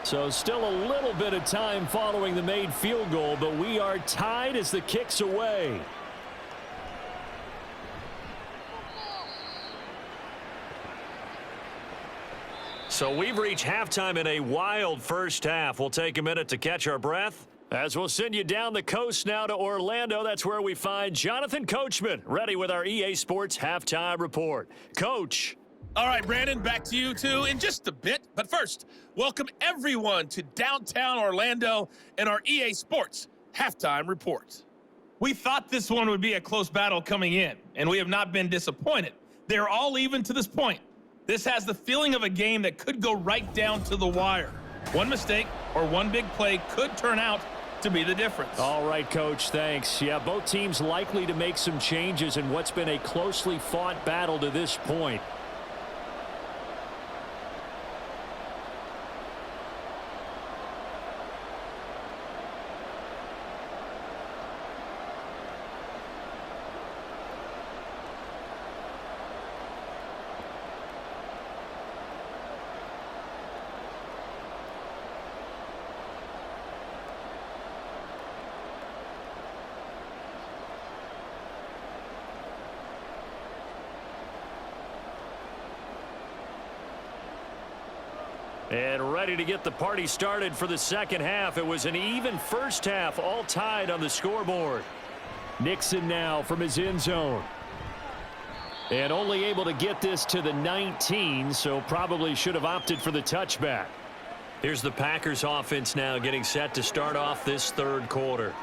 So still a little bit of time following the made field goal, but we are tied as the kick's away. So we've reached halftime in a wild first half. We'll take a minute to catch our breath as we'll send you down the coast now to Orlando. That's where we find Jonathan Coachman, ready with our EA Sports Halftime Report. Coach. All right, Brandon, back to you two in just a bit. But first, welcome everyone to downtown Orlando and our EA Sports Halftime Report. We thought this one would be a close battle coming in, and we have not been disappointed. They're all even to this point. This has the feeling of a game that could go right down to the wire. One mistake or one big play could turn out to be the difference. All right, Coach, thanks. Yeah, both teams likely to make some changes in what's been a closely fought battle to this point. And ready to get the party started for the second half. It was an even first half, all tied on the scoreboard. Nixon now from his end zone. And only able to get this to the 19, so probably should have opted for the touchback. Here's the Packers offense now getting set to start off this third quarter.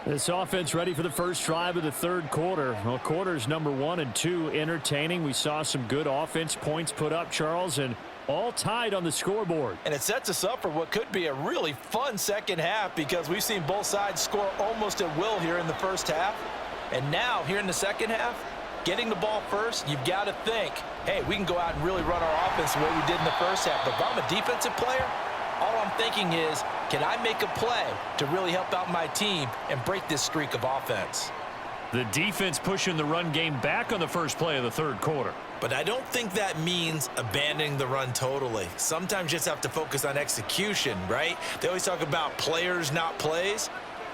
This offense ready for the first drive of the third quarter. Well, quarters number 1 and 2 entertaining. We saw some good offense points put up, Charles, and all tied on the scoreboard. And it sets us up for what could be a really fun second half because we've seen both sides score almost at will here in the first half. And now, here in the second half, getting the ball first, you've got to think, hey, we can go out and really run our offense the way we did in the first half. But if I'm a defensive player, all I'm thinking is, can I make a play to really help out my team and break this streak of offense? The defense pushing the run game back on the first play of the third quarter. But I don't think that means abandoning the run totally. Sometimes you just have to focus on execution, right? They always talk about players, not plays.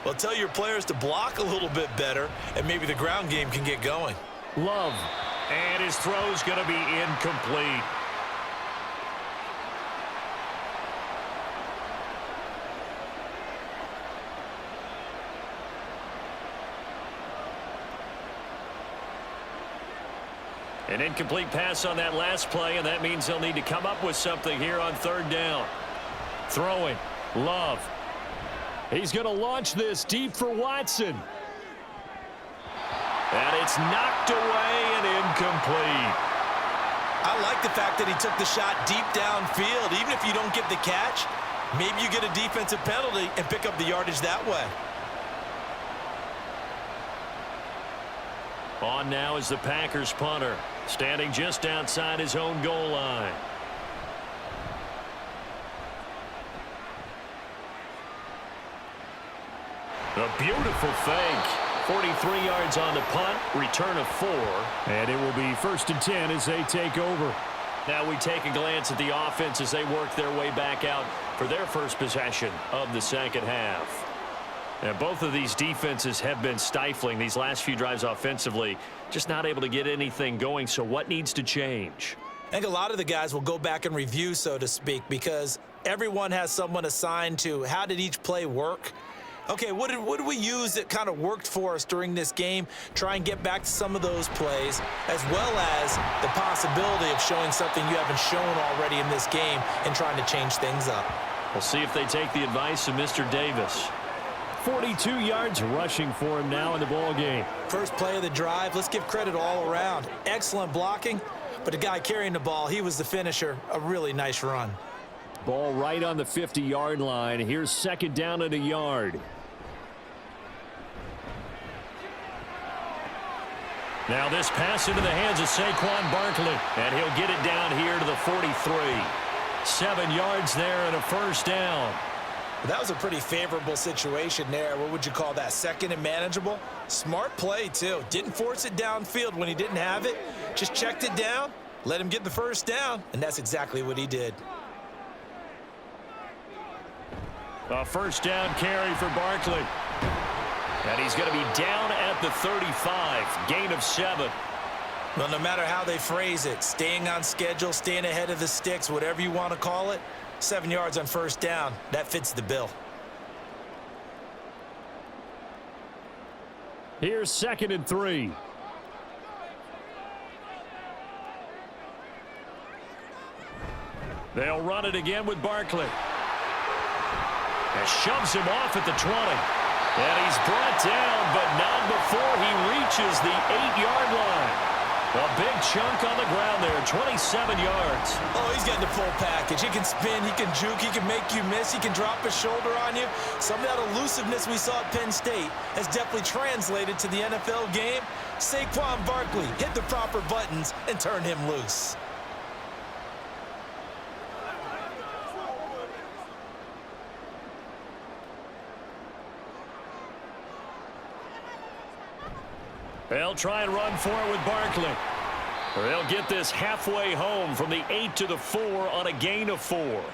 Well, tell your players to block a little bit better, and maybe the ground game can get going. Love. And his throw's going to be incomplete. An incomplete pass on that last play, and that means they'll need to come up with something here on third down. Throwing. Love. He's going to launch this deep for Watson. And it's knocked away and incomplete. I like the fact that he took the shot deep downfield. Even if you don't get the catch, maybe you get a defensive penalty and pick up the yardage that way. On now is the Packers punter, standing just outside his own goal line. A beautiful fake. 43 yards on the punt, return of 4. And it will be 1st and 10 as they take over. Now we take a glance at the offense as they work their way back out for their first possession of the second half. And both of these defenses have been stifling these last few drives offensively, just not able to get anything going. So what needs to change? I think a lot of the guys will go back and review, so to speak, because everyone has someone assigned to how did each play work. Okay, what did we use that kind of worked for us during this game? Try and get back to some of those plays, as well as the possibility of showing something you haven't shown already in this game and trying to change things up. We'll see if they take the advice of Mr. Davis. 42 yards rushing for him now in the ball game. First play of the drive, let's give credit all around. Excellent blocking, but the guy carrying the ball, he was the finisher. A really nice run. Ball right on the 50-yard line. Here's second down and a yard. Now this pass into the hands of Saquon Barkley, and he'll get it down here to the 43. 7 yards there and a first down. That was a pretty favorable situation there. What would you call that? Second and manageable? Smart play, too. Didn't force it downfield when he didn't have it. Just checked it down, let him get the first down, and that's exactly what he did. A first down carry for Barkley. And he's going to be down at the 35. Gain of 7. Well, no matter how they phrase it, staying on schedule, staying ahead of the sticks, whatever you want to call it, 7 yards on first down, that fits the bill. Here's 2nd and 3. They'll run it again with Barkley. And shoves him off at the 20. And he's brought down, but not before he reaches the 8-yard line. A big chunk on the ground there, 27 yards. Oh, he's got the full package. He can spin, he can juke, he can make you miss, he can drop his shoulder on you. Some of that elusiveness we saw at Penn State has definitely translated to the NFL game. Saquon Barkley hit the proper buttons and turned him loose. They'll try and run for it with Barkley. They'll get this halfway home from the 8 to the 4 on a gain of 4.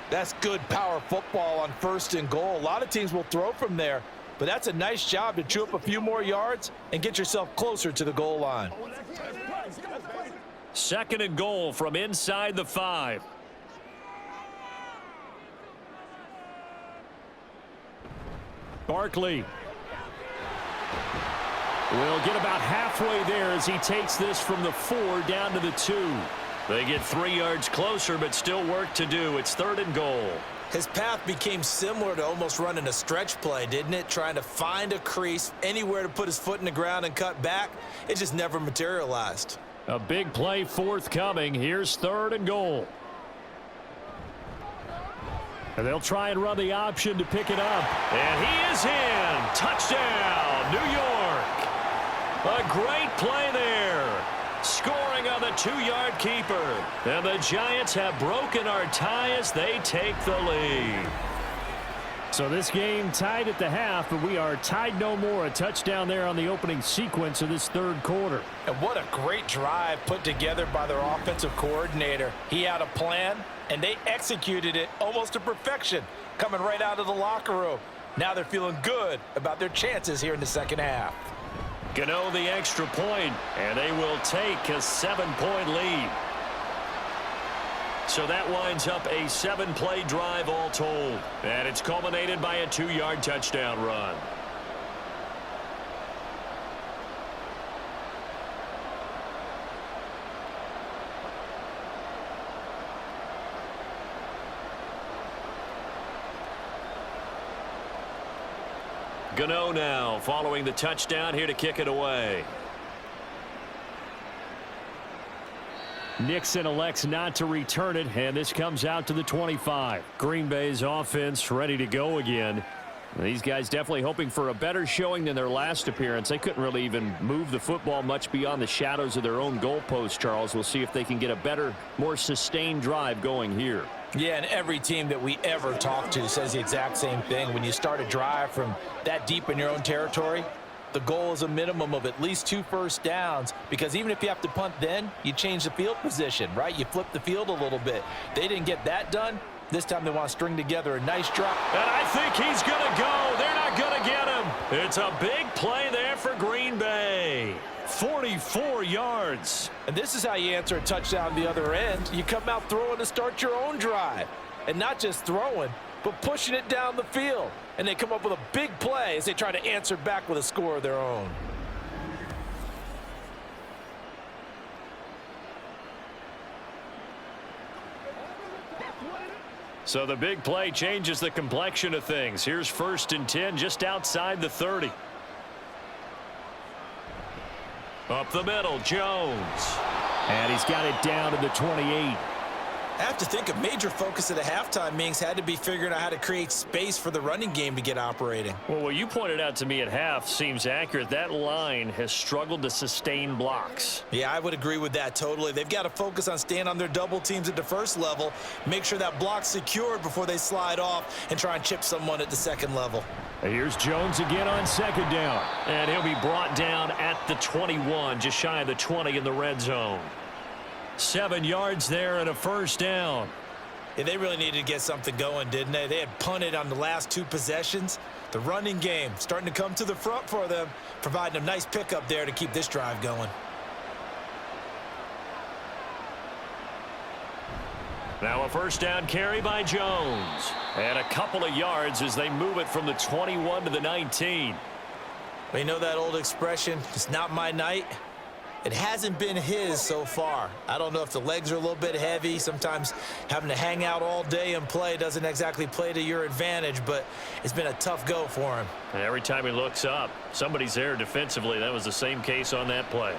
That's good power football on 1st and goal. A lot of teams will throw from there, but that's a nice job to chew up a few more yards and get yourself closer to the goal line. 2nd and goal from inside the 5. Barkley will get about halfway there as he takes this from the 4 down to the 2. They get 3 yards closer, but still work to do. It's 3rd and goal. His path became similar to almost running a stretch play, didn't it? Trying to find a crease, anywhere to put his foot in the ground and cut back. It just never materialized. A big play forthcoming. Here's 3rd and goal. And they'll try and run the option to pick it up. And he is in. Touchdown, New York. A great play there. Scoring on the 2-yard keeper. And the Giants have broken our tie as they take the lead. So this game tied at the half, but we are tied no more. A touchdown there on the opening sequence of this third quarter. And what a great drive put together by their offensive coordinator. He had a plan, and they executed it almost to perfection, coming right out of the locker room. Now they're feeling good about their chances here in the second half. Gano the extra point, and they will take a 7-point lead. So that winds up a 7-play drive all told. And it's culminated by a 2-yard touchdown run. Gano now following the touchdown here to kick it away. Nixon elects not to return it, and this comes out to the 25. Green Bay's offense ready to go again. These guys definitely hoping for a better showing than their last appearance. They couldn't really even move the football much beyond the shadows of their own goalpost, Charles. We'll see if they can get a better, more sustained drive going here. Yeah, and every team that we ever talk to says the exact same thing. When you start a drive from that deep in your own territory, the goal is a minimum of at least 2 first downs, because even if you have to punt then, you change the field position, right? You flip the field a little bit. They didn't get that done. This time they want to string together a nice drive. And I think he's going to go. They're not going to get him. It's a big play there for Green Bay. 44 yards. And this is how you answer a touchdown the other end. You come out throwing to start your own drive. And not just throwing, but pushing it down the field. And they come up with a big play as they try to answer back with a score of their own. So the big play changes the complexion of things. Here's 1st and 10 just outside the 30. Up the middle, Jones. And he's got it down to the 28. I have to think a major focus at the halftime meetings had to be figuring out how to create space for the running game to get operating. Well, what you pointed out to me at half seems accurate. That line has struggled to sustain blocks. Yeah, I would agree with that totally. They've got to focus on staying on their double teams at the first level, make sure that block's secured before they slide off and try and chip someone at the second level. Here's Jones again on 2nd down. And he'll be brought down at the 21, just shy of the 20 in the red zone. 7 yards there and a 1st down. Yeah, they really needed to get something going, didn't they? They had punted on the last 2 possessions. The running game starting to come to the front for them, providing a nice pickup there to keep this drive going. Now a 1st down carry by Jones. And a couple of yards as they move it from the 21 to the 19. Well, you know that old expression, it's not my night? It hasn't been his so far. I don't know if the legs are a little bit heavy. Sometimes having to hang out all day and play doesn't exactly play to your advantage, but it's been a tough go for him. And every time he looks up, somebody's there defensively. That was the same case on that play.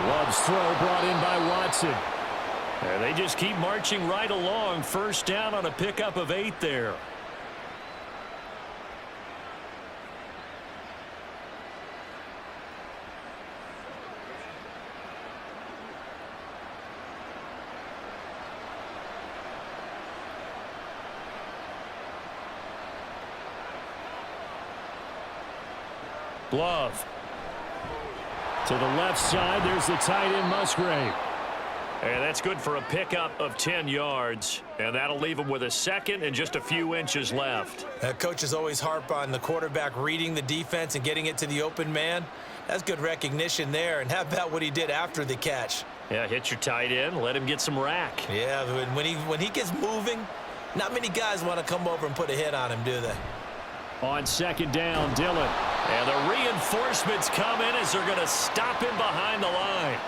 Love's throw brought in by Watson. And they just keep marching right along. 1st down on a pickup of 8 there. Love. To the left side, there's the tight end Musgrave. And that's good for a pickup of 10 yards. And that'll leave him with a 2nd and just a few inches left. Coaches always harp on the quarterback reading the defense and getting it to the open man. That's good recognition there. And how about what he did after the catch? Yeah, hit your tight end, let him get some rack. Yeah, when he gets moving, not many guys want to come over and put a hit on him, do they? On 2nd down, Dillon. And the reinforcements come in as they're going to stop him behind the line.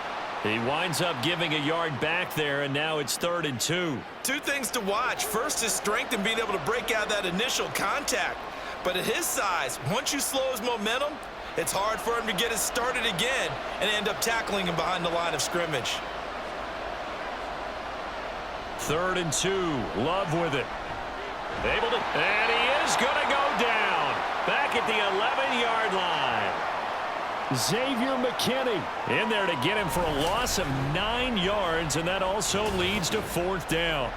He winds up giving a yard back there, and now it's 3rd and 2. 2 things to watch. First, his strength in being able to break out that initial contact. But at his size, once you slow his momentum, it's hard for him to get it started again and end up tackling him behind the line of scrimmage. 3rd and 2. Love with it. Able to, and he is going to go down. Back at the 11-yard line. Xavier McKinney in there to get him for a loss of 9 yards, and that also leads to 4th down.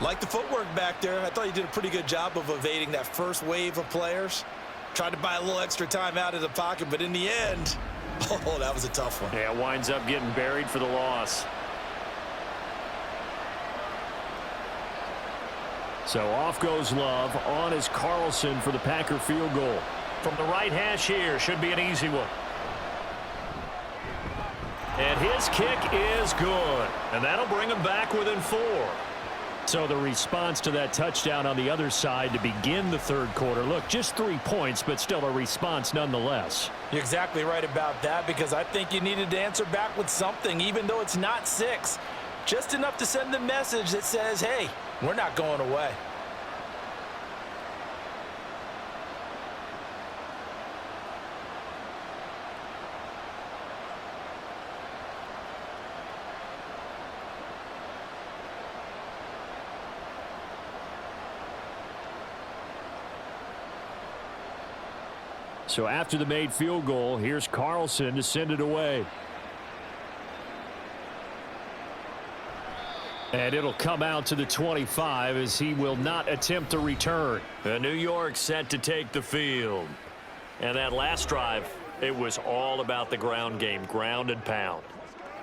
Like the footwork back there, I thought he did a pretty good job of evading that first wave of players. Tried to buy a little extra time out of the pocket, but in the end, oh, that was a tough one. Yeah, winds up getting buried for the loss. So off goes Love. On is Carlson for the Packer field goal. From the right hash here, should be an easy one. And his kick is good. And that'll bring him back within 4. So the response to that touchdown on the other side to begin the third quarter. Look, just 3 points, but still a response nonetheless. You're exactly right about that, because I think you needed to answer back with something, even though it's not 6. Just enough to send the message that says, hey, we're not going away. So after the made field goal, here's Carlson to send it away. And it'll come out to the 25 as he will not attempt to return. New York set to take the field. And that last drive, it was all about the ground game, ground and pound.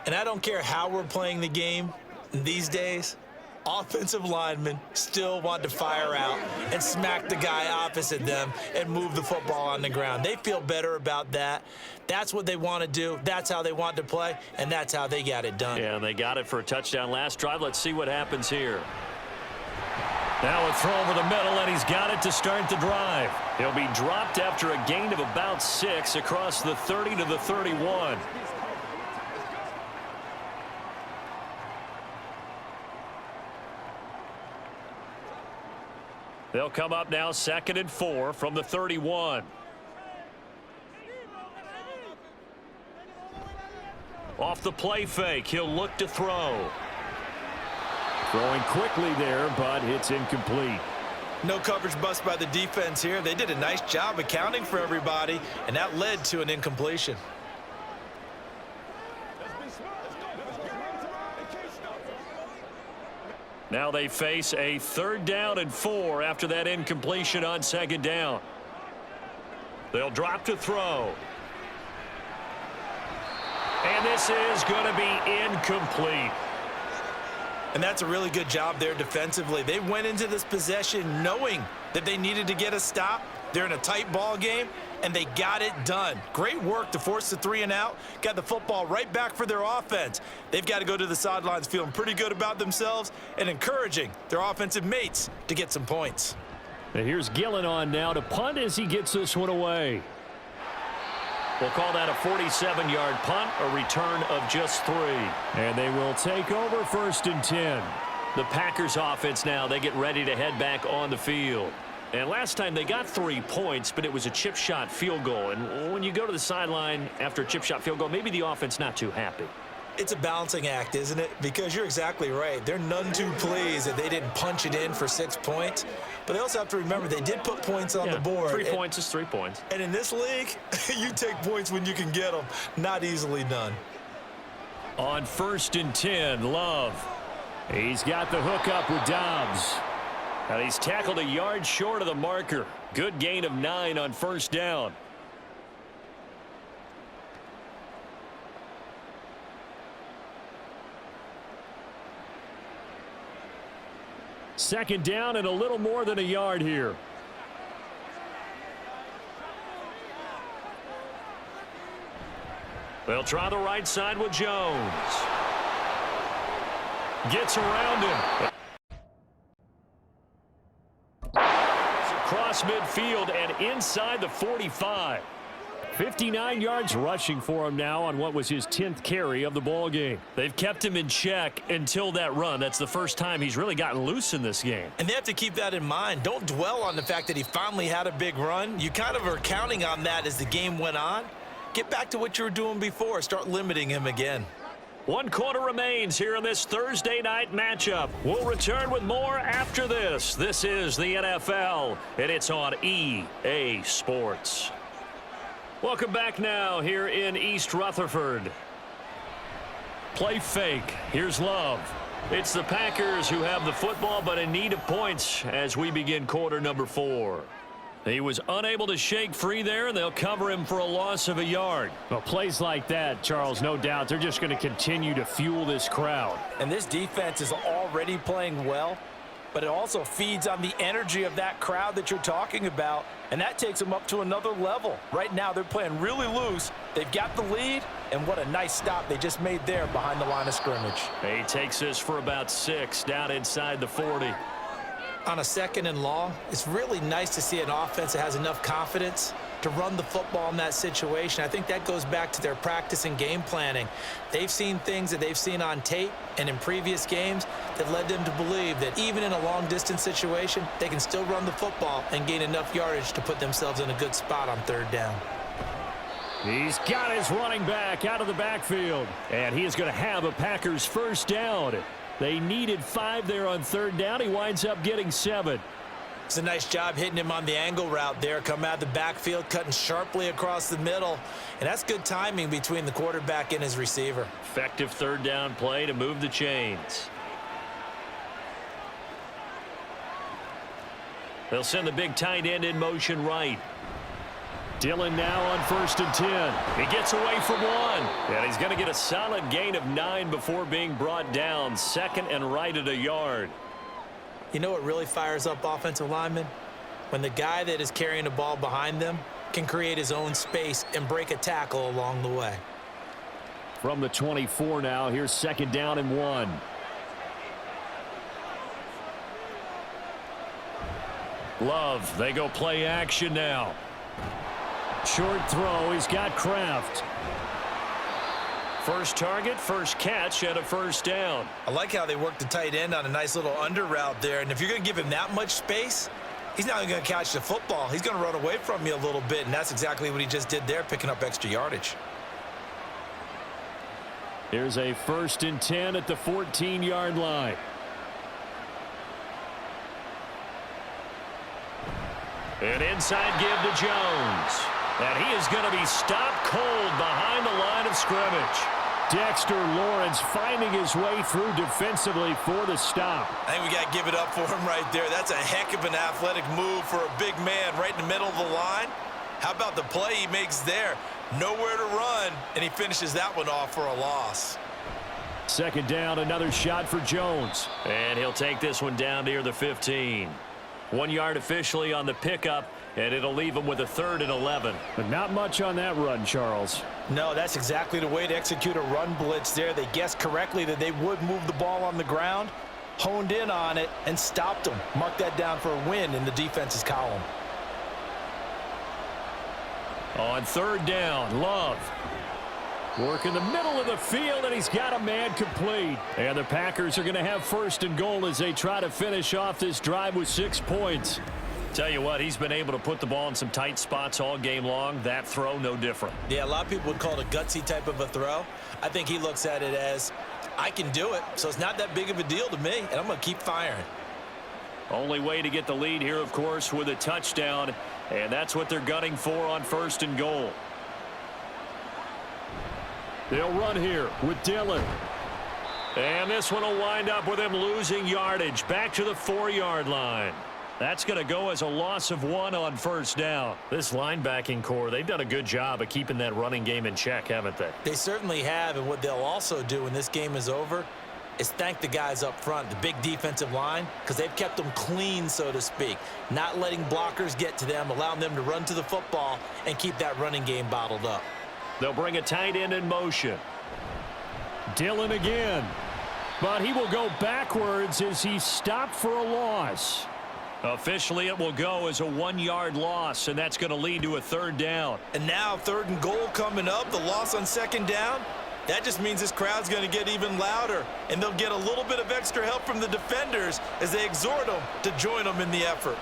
And I don't care how we're playing the game these days, offensive linemen still want to fire out and smack the guy opposite them and move the football on the ground. They feel better about that. That's what they want to do. That's how they want to play, and that's how they got it done. Yeah, and they got it for a touchdown last drive. Let's see what happens here. Now a throw over the middle, and he's got it to start the drive. He'll be dropped after a gain of about 6 across the 30 to the 31. They'll come up now 2nd and 4 from the 31. Off the play fake, he'll look to throw. Throwing quickly there, but it's incomplete. No coverage bust by the defense here. They did a nice job accounting for everybody, and that led to an incompletion. Now they face a 3rd down and 4 after that incompletion on 2nd down. They'll drop to throw. And this is going to be incomplete. And that's a really good job there defensively. They went into this possession knowing that they needed to get a stop. They're in a tight ball game, and they got it done. Great work to force the 3 and out. Got the football right back for their offense. They've got to go to the sidelines feeling pretty good about themselves and encouraging their offensive mates to get some points. And here's Gillen on now to punt as he gets this one away. We'll call that a 47-yard punt, a return of just 3. And they will take over 1st and 10. The Packers offense now, they get ready to head back on the field. And last time they got 3 points, but it was a chip shot field goal. And when you go to the sideline after a chip shot field goal, maybe the offense not too happy. It's a balancing act, isn't it? Because you're exactly right. They're none too pleased that they didn't punch it in for 6 points. But they also have to remember they did put points on the board. 3 points is 3 points. And in this league, you take points when you can get them. Not easily done. On 1st and 10, Love. He's got the hook up with Dobbs. And he's tackled a yard short of the marker. Good gain of 9 on 1st down. Second down and a little more than a yard here. They'll try the right side with Jones. Gets around him. Across midfield and inside the 45. 59 yards rushing for him now on what was his 10th carry of the ball game. They've kept him in check until that run. That's the first time he's really gotten loose in this game. And they have to keep that in mind. Don't dwell on the fact that he finally had a big run. You kind of are counting on that as the game went on. Get back to what you were doing before. Start limiting him again. 1 quarter remains here in this Thursday night matchup. We'll return with more after this. This is the NFL, and it's on EA Sports. Welcome back now here in East Rutherford. Play fake. Here's Love. It's the Packers who have the football, but in need of points as we begin quarter number 4. He was unable to shake free there, and they'll cover him for a loss of a yard. Well, plays like that, Charles, no doubt, they're just going to continue to fuel this crowd. And this defense is already playing well, but it also feeds on the energy of that crowd that you're talking about, and that takes them up to another level. Right now, they're playing really loose. They've got the lead, and what a nice stop they just made there behind the line of scrimmage. He takes this for about 6 down inside the 40. On a 2nd and long, it's really nice to see an offense that has enough confidence to run the football in that situation. I think that goes back to their practice and game planning. They've seen things that they've seen on tape and in previous games that led them to believe that even in a long-distance situation, they can still run the football and gain enough yardage to put themselves in a good spot on 3rd down. He's got his running back out of the backfield, and he is going to have a Packers first down. They needed 5 there on 3rd down. He winds up getting 7. It's a nice job hitting him on the angle route there. Come out of the backfield, cutting sharply across the middle. And that's good timing between the quarterback and his receiver. Effective 3rd down play to move the chains. They'll send the big tight end in motion right. Dillon now on 1st and 10. He gets away from 1. And he's going to get a solid gain of 9 before being brought down. 2nd and right at a yard. You know what really fires up offensive linemen? When the guy that is carrying the ball behind them can create his own space and break a tackle along the way. From the 24 now, here's 2nd down and 1. Love, they go play action now. Short throw, he's got Kraft. First target, first catch, and a first down. I like how they work the tight end on a nice little under route there. And if you're going to give him that much space, he's not even going to catch the football. He's going to run away from you a little bit, and that's exactly what he just did there, picking up extra yardage. Here's a 1st and 10 at the 14-yard line. An inside give to Jones. And he is going to be stopped cold behind the line of scrimmage. Dexter Lawrence finding his way through defensively for the stop. I think we got to give it up for him right there. That's a heck of an athletic move for a big man right in the middle of the line. How about the play he makes there? Nowhere to run, and he finishes that one off for a loss. 2nd down, another shot for Jones. And he'll take this one down near the 15. 1 yard officially on the pickup, and it'll leave him with a 3rd and 11. But not much on that run, Charles. No, that's exactly the way to execute a run blitz there. They guessed correctly that they would move the ball on the ground, honed in on it, and stopped them. Mark that down for a win in the defense's column. On 3rd down, Love. Work in the middle of the field, and he's got a man complete. And the Packers are going to have 1st and goal as they try to finish off this drive with 6 points. Tell you what, he's been able to put the ball in some tight spots all game long. That throw, no different. Yeah, a lot of people would call it a gutsy type of a throw. I think he looks at it as, I can do it, so it's not that big of a deal to me, and I'm going to keep firing. Only way to get the lead here, of course, with a touchdown, and that's what they're gunning for on 1st and goal. They'll run here with Dillon. And this one will wind up with him losing yardage back to the 4-yard line. That's going to go as a loss of 1 on 1st down. This linebacking core, they've done a good job of keeping that running game in check, haven't they? They certainly have, and what they'll also do when this game is over is thank the guys up front, the big defensive line, because they've kept them clean, so to speak, not letting blockers get to them, allowing them to run to the football and keep that running game bottled up. They'll bring a tight end in motion. Dillon again. But he will go backwards as he's stopped for a loss. Officially, it will go as a 1-yard loss, and that's going to lead to a 3rd down. And now 3rd and goal coming up, the loss on 2nd down. That just means this crowd's going to get even louder, and they'll get a little bit of extra help from the defenders as they exhort them to join them in the effort.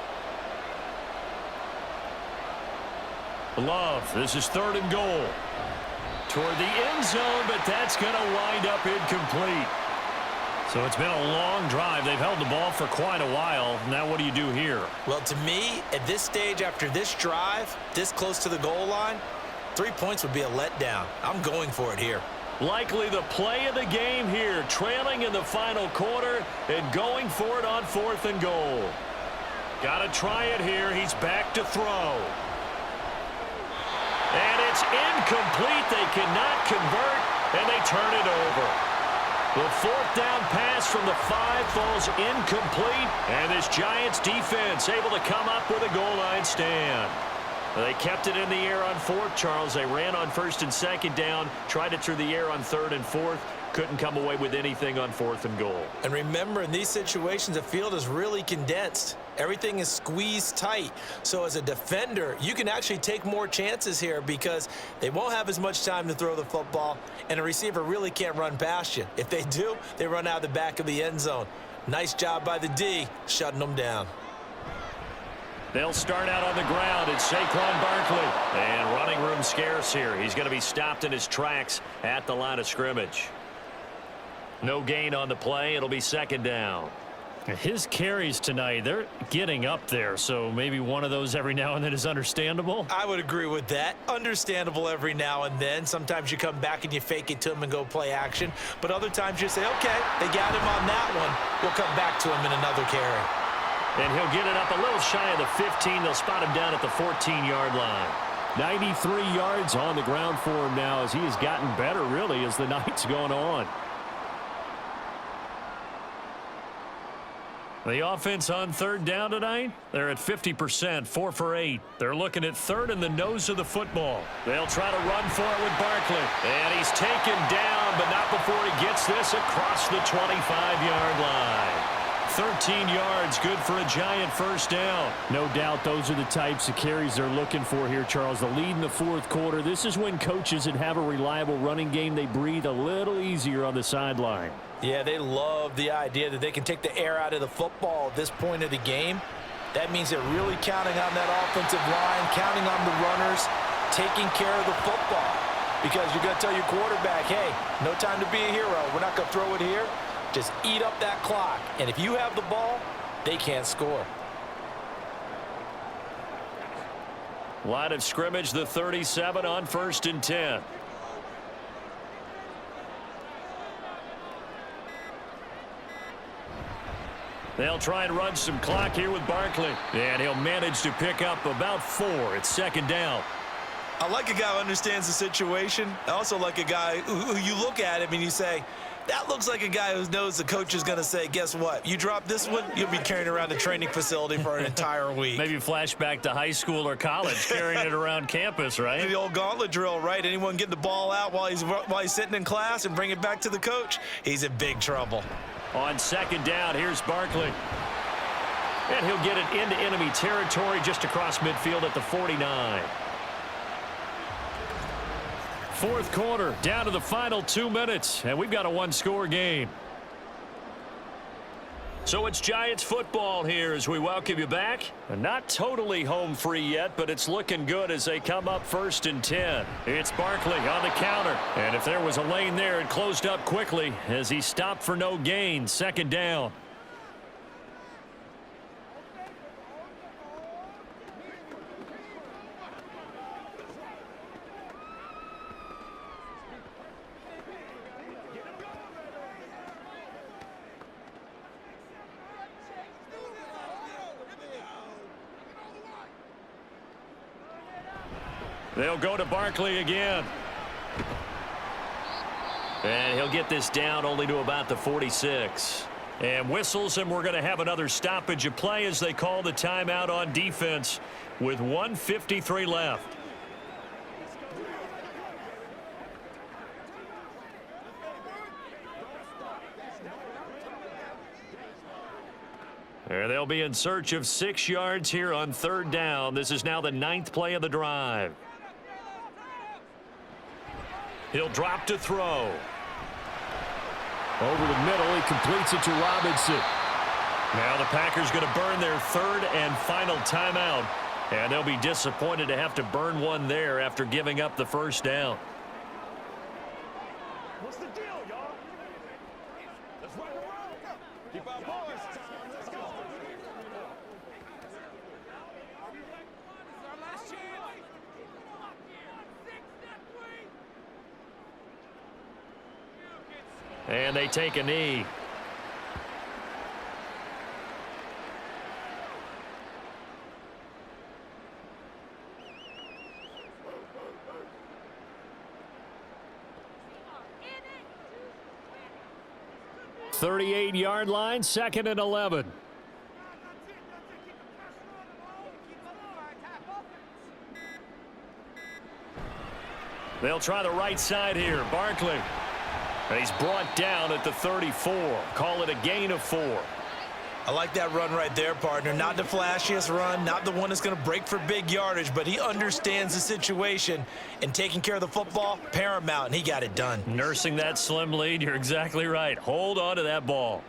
Love, this is 3rd and goal. Toward the end zone, but that's going to wind up incomplete. So it's been a long drive. They've held the ball for quite a while. Now what do you do here? Well, to me, at this stage, after this drive, this close to the goal line, 3 points would be a letdown. I'm going for it here. Likely the play of the game here, trailing in the final quarter and going for it on 4th and goal. Got to try it here. He's back to throw. And it's incomplete. They cannot convert, and they turn it over. The 4th down pass from the 5 falls incomplete, and this Giants defense able to come up with a goal line stand. They kept it in the air on 4th, Charles. They ran on 1st and 2nd down, tried it through the air on 3rd and 4th. Couldn't come away with anything on 4th and goal. And remember, in these situations, the field is really condensed. Everything is squeezed tight. So as a defender, you can actually take more chances here because they won't have as much time to throw the football, and a receiver really can't run past you. If they do, they run out of the back of the end zone. Nice job by the D, shutting them down. They'll start out on the ground. It's Saquon Barkley. And running room scarce here. He's going to be stopped in his tracks at the line of scrimmage. No gain on the play. It'll be 2nd down. His carries tonight, they're getting up there, so maybe one of those every now and then is understandable. I would agree with that. Understandable every now and then. Sometimes you come back and you fake it to him and go play action. But other times you say, okay, they got him on that one. We'll come back to him in another carry. And he'll get it up a little shy of the 15. They'll spot him down at the 14-yard line. 93 yards on the ground for him now as he has gotten better, really, as the night's going on. The offense on 3rd down tonight, they're at 50%, 4 for 8. They're looking at 3rd in the nose of the football. They'll try to run for it with Barkley. And he's taken down, but not before he gets this across the 25-yard line. 13 yards, good for a Giant 1st down. No doubt those are the types of carries they're looking for here, Charles. The lead in the 4th quarter. This is when coaches that have a reliable running game, they breathe a little easier on the sideline. Yeah, they love the idea that they can take the air out of the football at this point of the game. That means they're really counting on that offensive line, counting on the runners, taking care of the football. Because you're going to tell your quarterback, hey, no time to be a hero. We're not going to throw it here. Just eat up that clock. And if you have the ball, they can't score. Line of scrimmage, the 37 on 1st and 10. They'll try and run some clock here with Barkley. And he'll manage to pick up about 4. It's 2nd down. I like a guy who understands the situation. I also like a guy who you look at him and you say, that looks like a guy who knows the coach is going to say, guess what? You drop this one, you'll be carrying around the training facility for an entire week. Maybe flashback to high school or college, carrying it around campus, right? The old gauntlet drill, right? Anyone get the ball out while he's sitting in class and bring it back to the coach, he's in big trouble. On 2nd down, here's Barkley. And he'll get it into enemy territory just across midfield at the 49. 4th quarter, down to the final 2 minutes, and we've got a 1-score game. So it's Giants football here as we welcome you back. Not totally home free yet, but it's looking good as they come up 1st and 10. It's Barkley on the counter. And if there was a lane there, it closed up quickly as he stopped for no gain. 2nd down. They'll go to Barkley again. And he'll get this down only to about the 46. And whistles, and we're going to have another stoppage of play as they call the timeout on defense with 1:53 left. And they'll be in search of 6 yards here on 3rd down. This is now the 9th play of the drive. He'll drop to throw. Over the middle, he completes it to Robinson. Now the Packers going to burn their 3rd and final timeout. And they'll be disappointed to have to burn one there after giving up the 1st down. What's the deal, y'all? Let's rock and roll. Keep our boys. Let's go. Our last chance. And they take a knee. .38-yard line, 2nd and 11. They'll try the right side here. Barkley. And he's brought down at the 34. Call it a gain of 4. I like that run right there, partner. Not the flashiest run, not the one that's going to break for big yardage, but he understands the situation, and taking care of the football, paramount, and he got it done. Nursing that slim lead, you're exactly right. Hold on to that ball.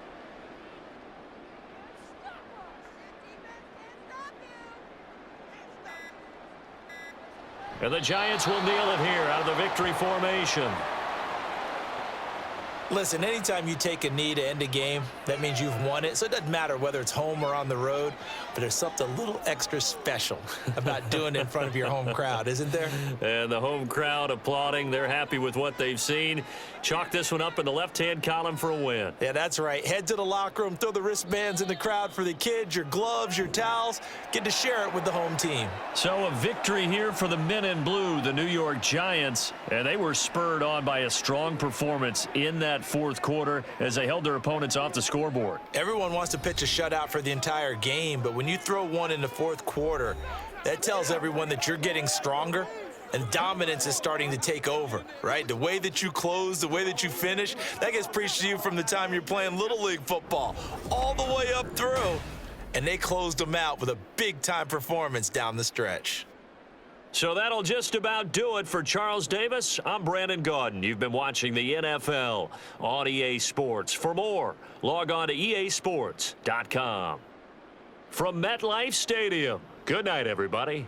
And the Giants will kneel it here out of the victory formation. Listen, anytime you take a knee to end a game, that means you've won it. So it doesn't matter whether it's home or on the road, but there's something a little extra special about doing it in front of your home crowd, isn't there? And the home crowd applauding. They're happy with what they've seen. Chalk this one up in the left-hand column for a win. Yeah, that's right. Head to the locker room, throw the wristbands in the crowd for the kids, your gloves, your towels. Get to share it with the home team. So a victory here for the men in blue, the New York Giants, and they were spurred on by a strong performance in that fourth quarter as they held their opponents off the scoreboard. Everyone wants to pitch a shutout for the entire game, but when you throw one in the fourth quarter, that tells everyone that you're getting stronger and dominance is starting to take over, right? The way that you close, the way that you finish, that gets preached to you from the time you're playing Little League football all the way up through, and they closed them out with a big-time performance down the stretch. So that'll just about do it for Charles Davis. I'm Brandon Gaudin. You've been watching the NFL on EA Sports. For more, log on to easports.com. From MetLife Stadium, good night, everybody.